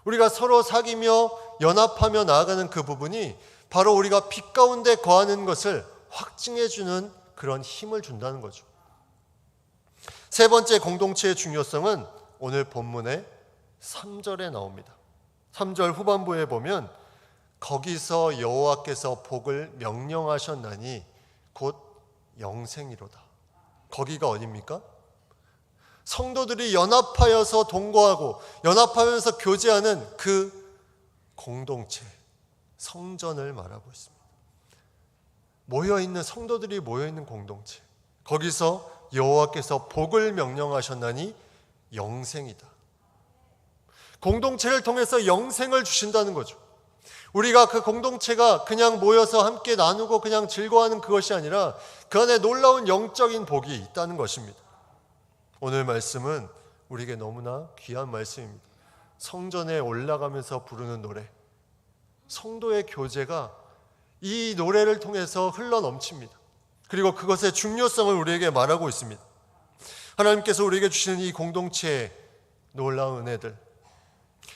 우리가 서로 사귀며 연합하며 나아가는 그 부분이 바로 우리가 빛 가운데 거하는 것을 확증해 주는 그런 힘을 준다는 거죠. 세 번째 공동체의 중요성은 오늘 본문의 3절에 나옵니다. 3절 후반부에 보면 거기서 여호와께서 복을 명령하셨나니 곧 영생이로다. 거기가 어디입니까? 성도들이 연합하여서 동거하고 연합하면서 교제하는 그 공동체, 성전을 말하고 있습니다. 모여있는 성도들이 모여있는 공동체, 거기서 여호와께서 복을 명령하셨나니 영생이다. 공동체를 통해서 영생을 주신다는 거죠. 우리가 그 공동체가 그냥 모여서 함께 나누고 그냥 즐거워하는 그것이 아니라 그 안에 놀라운 영적인 복이 있다는 것입니다. 오늘 말씀은 우리에게 너무나 귀한 말씀입니다. 성전에 올라가면서 부르는 노래, 성도의 교제가 이 노래를 통해서 흘러넘칩니다. 그리고 그것의 중요성을 우리에게 말하고 있습니다. 하나님께서 우리에게 주시는 이 공동체의 놀라운 은혜들,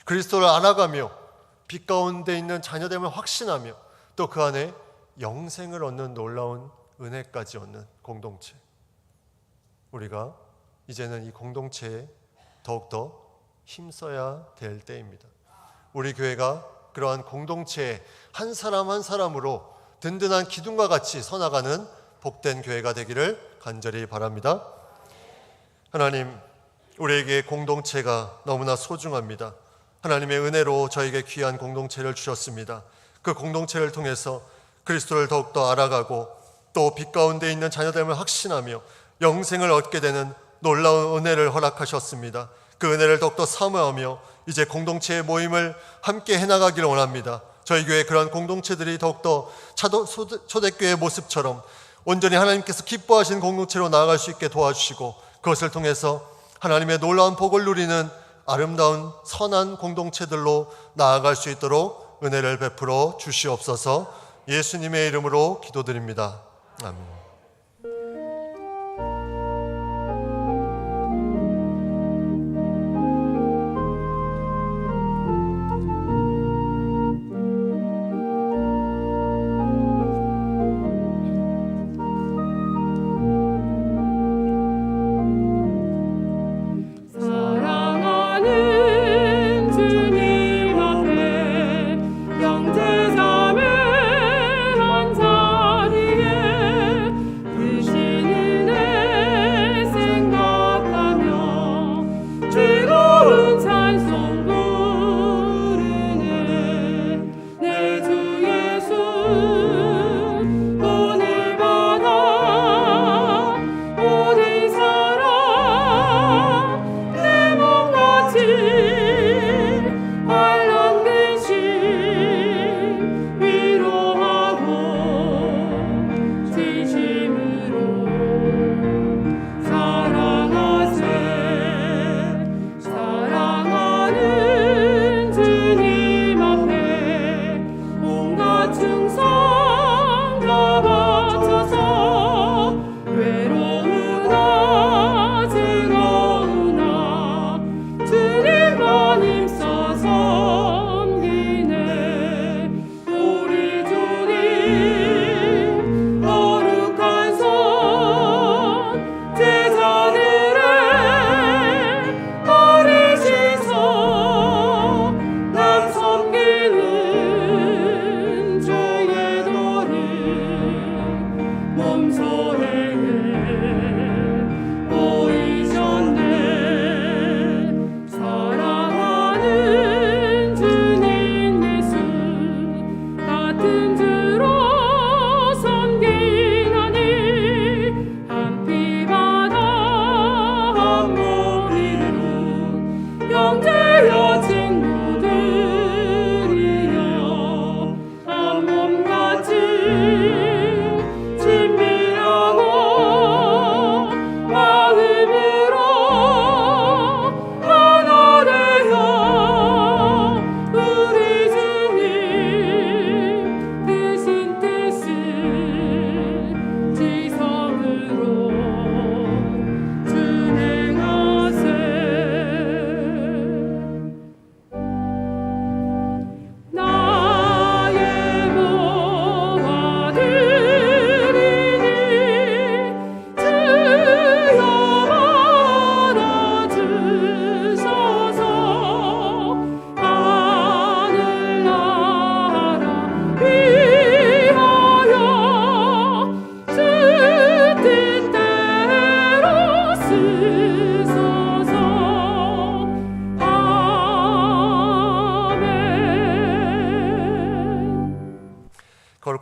그리스도를 알아가며 빛 가운데 있는 자녀됨을 확신하며 또 그 안에 영생을 얻는 놀라운 은혜까지 얻는 공동체, 우리가 이제는 이 공동체에 더욱더 힘써야 될 때입니다. 우리 교회가 그러한 공동체에 한 사람 한 사람으로 든든한 기둥과 같이 서나가는 복된 교회가 되기를 간절히 바랍니다. 하나님, 우리에게 공동체가 너무나 소중합니다. 하나님의 은혜로 저에게 귀한 공동체를 주셨습니다. 그 공동체를 통해서 그리스도를 더욱더 알아가고 또 빛 가운데 있는 자녀됨을 확신하며 영생을 얻게 되는 놀라운 은혜를 허락하셨습니다. 그 은혜를 더욱더 사모하며 이제 공동체의 모임을 함께 해나가기를 원합니다. 저희 교회 그러한 공동체들이 더욱더 초대교회의 모습처럼 온전히 하나님께서 기뻐하시는 공동체로 나아갈 수 있게 도와주시고 그것을 통해서 하나님의 놀라운 복을 누리는 아름다운 선한 공동체들로 나아갈 수 있도록 은혜를 베풀어 주시옵소서. 예수님의 이름으로 기도드립니다. 아멘. 영제자매 한 자리에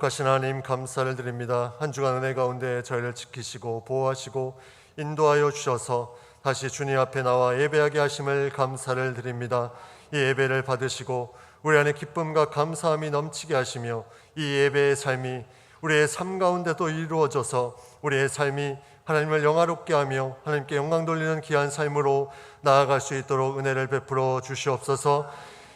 거룩하신 하나님 감사를 드립니다. 한 주간 은혜 가운데 저희를 지키시고 보호하시고 인도하여 주셔서 다시 주님 앞에 나와 예배하게 하심을 감사를 드립니다. 이 예배를 받으시고 우리 안에 기쁨과 감사함이 넘치게 하시며 이 예배의 삶이 우리의 삶 가운데도 이루어져서 우리의 삶이 하나님을 영화롭게 하며 하나님께 영광 돌리는 귀한 삶으로 나아갈 수 있도록 은혜를 베풀어 주시옵소서.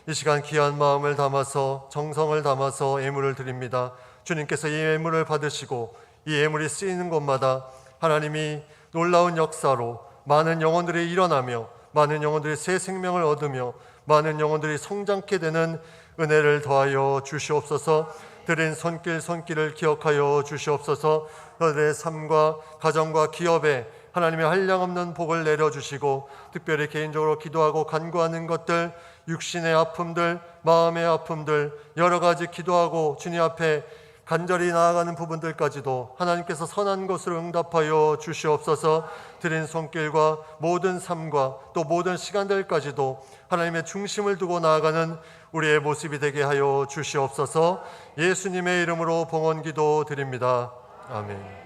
이 시간 귀한 마음을 담아서 정성을 담아서 예물을 드립니다. 주님께서 이 예물을 받으시고 이 예물이 쓰이는 곳마다 하나님이 놀라운 역사로 많은 영혼들이 일어나며 많은 영혼들이 새 생명을 얻으며 많은 영혼들이 성장케 되는 은혜를 더하여 주시옵소서. 드린 손길을 기억하여 주시옵소서. 너희들의 삶과 가정과 기업에 하나님의 한량없는 복을 내려주시고 특별히 개인적으로 기도하고 간구하는 것들, 육신의 아픔들, 마음의 아픔들, 여러 가지 기도하고 주님 앞에 간절히 나아가는 부분들까지도 하나님께서 선한 것으로 응답하여 주시옵소서. 드린 손길과 모든 삶과 또 모든 시간들까지도 하나님의 중심을 두고 나아가는 우리의 모습이 되게 하여 주시옵소서. 예수님의 이름으로 봉헌 기도 드립니다. 아멘.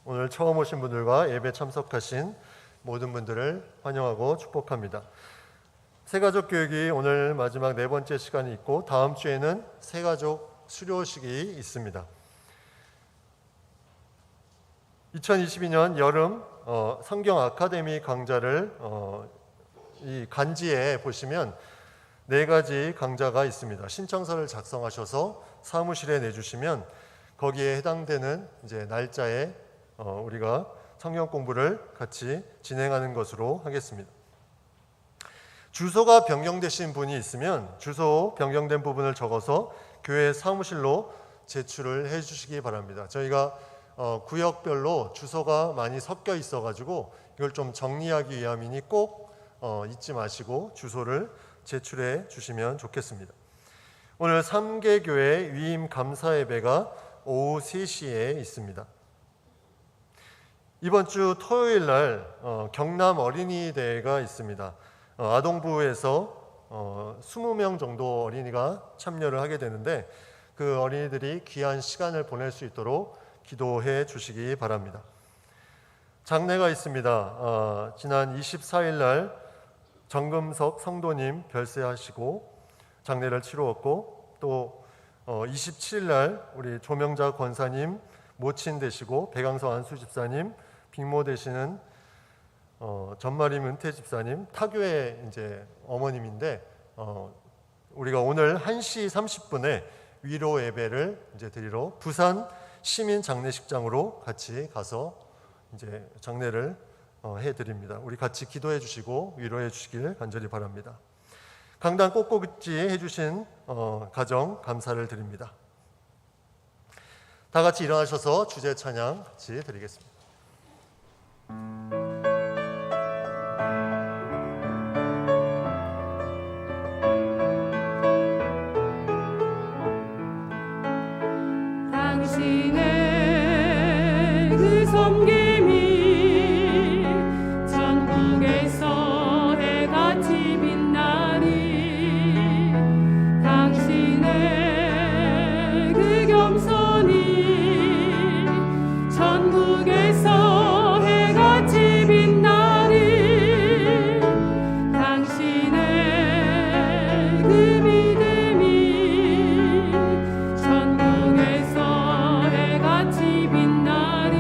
오늘 처음 오신 분들과 예배 참석하신 모든 분들을 환영하고 축복합니다. 새가족 교육이 오늘 마지막 네 번째 시간이 있고 다음 주에는 새가족 수료식이 있습니다. 2022년 여름 성경 아카데미 강좌를 이 간지에 보시면 네 가지 강좌가 있습니다. 신청서를 작성하셔서 사무실에 내주시면 거기에 해당되는 이제 날짜에 우리가 성경 공부를 같이 진행하는 것으로 하겠습니다. 주소가 변경되신 분이 있으면 주소 변경된 부분을 적어서 교회 사무실로 제출을 해주시기 바랍니다. 저희가 구역별로 주소가 많이 섞여 있어가지고 이걸 좀 정리하기 위함이니 꼭 잊지 마시고 주소를 제출해 주시면 좋겠습니다. 오늘 3개 교회 위임 감사 예배가 오후 3시에 있습니다. 이번 주 토요일 날 경남 어린이 대회가 있습니다. 아동부에서 20명 정도 어린이가 참여를 하게 되는데 그 어린이들이 귀한 시간을 보낼 수 있도록 기도해 주시기 바랍니다. 장례가 있습니다. 지난 24일 날 정금석 성도님 별세하시고 장례를 치루었고 또 27일 날 우리 조명자 권사님 모친 되시고 배강서 안수 집사님 빅모 되시는 전마림 은퇴 집사님 타교의 이제 어머님인데 우리가 오늘 1시 30분에 위로 예배를 이제 드리러 부산 시민 장례식장으로 같이 가서 이제 장례를 해 드립니다. 우리 같이 기도해 주시고 위로해 주시길 간절히 바랍니다. 강단 꼭꼭지 해 주신 가정 감사를 드립니다. 다 같이 일어나셔서 주제 찬양 같이 드리겠습니다. 당신의 그 섬김이 전국에서 해같이 빛나리 당신의 그 겸손이 전국에서 해같이 빛나리 당신의 그 믿음이 전국에서 해같이 빛나리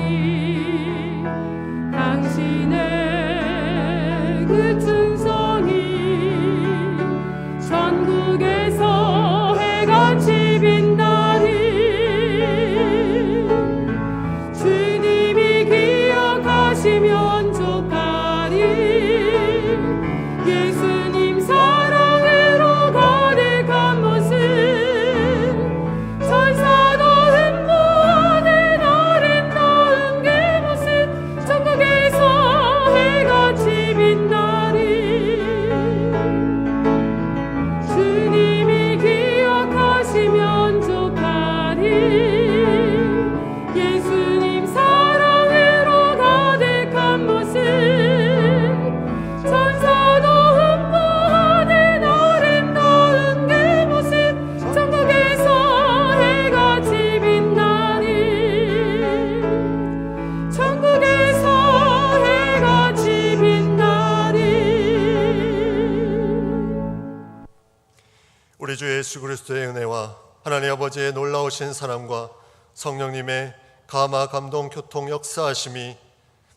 예수 그리스도의 은혜와 하나님 아버지의 놀라우신 사랑과 성령님의 감화 감동 교통 역사하심이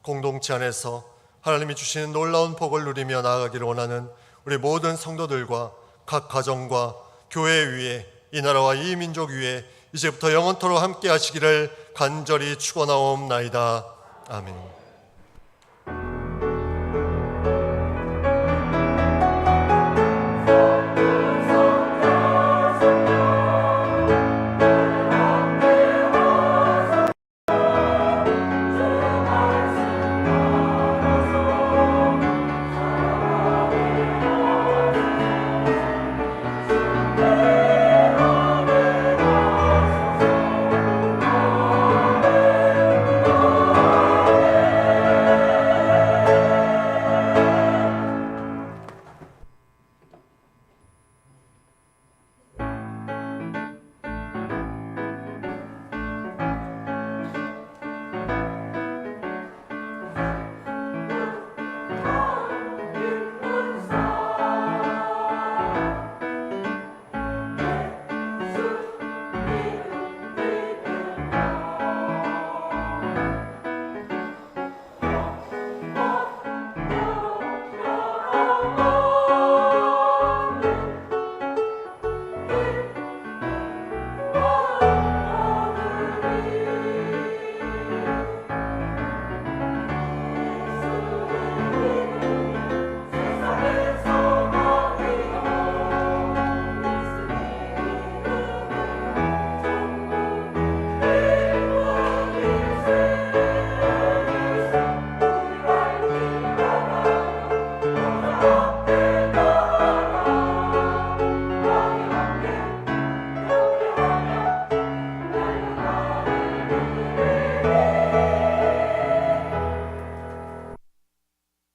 공동체 안에서 하나님이 주시는 놀라운 복을 누리며 나아가기를 원하는 우리 모든 성도들과 각 가정과 교회 위에 이 나라와 이 민족 위에 이제부터 영원토록 함께 하시기를 간절히 축원하옵나이다. 아멘.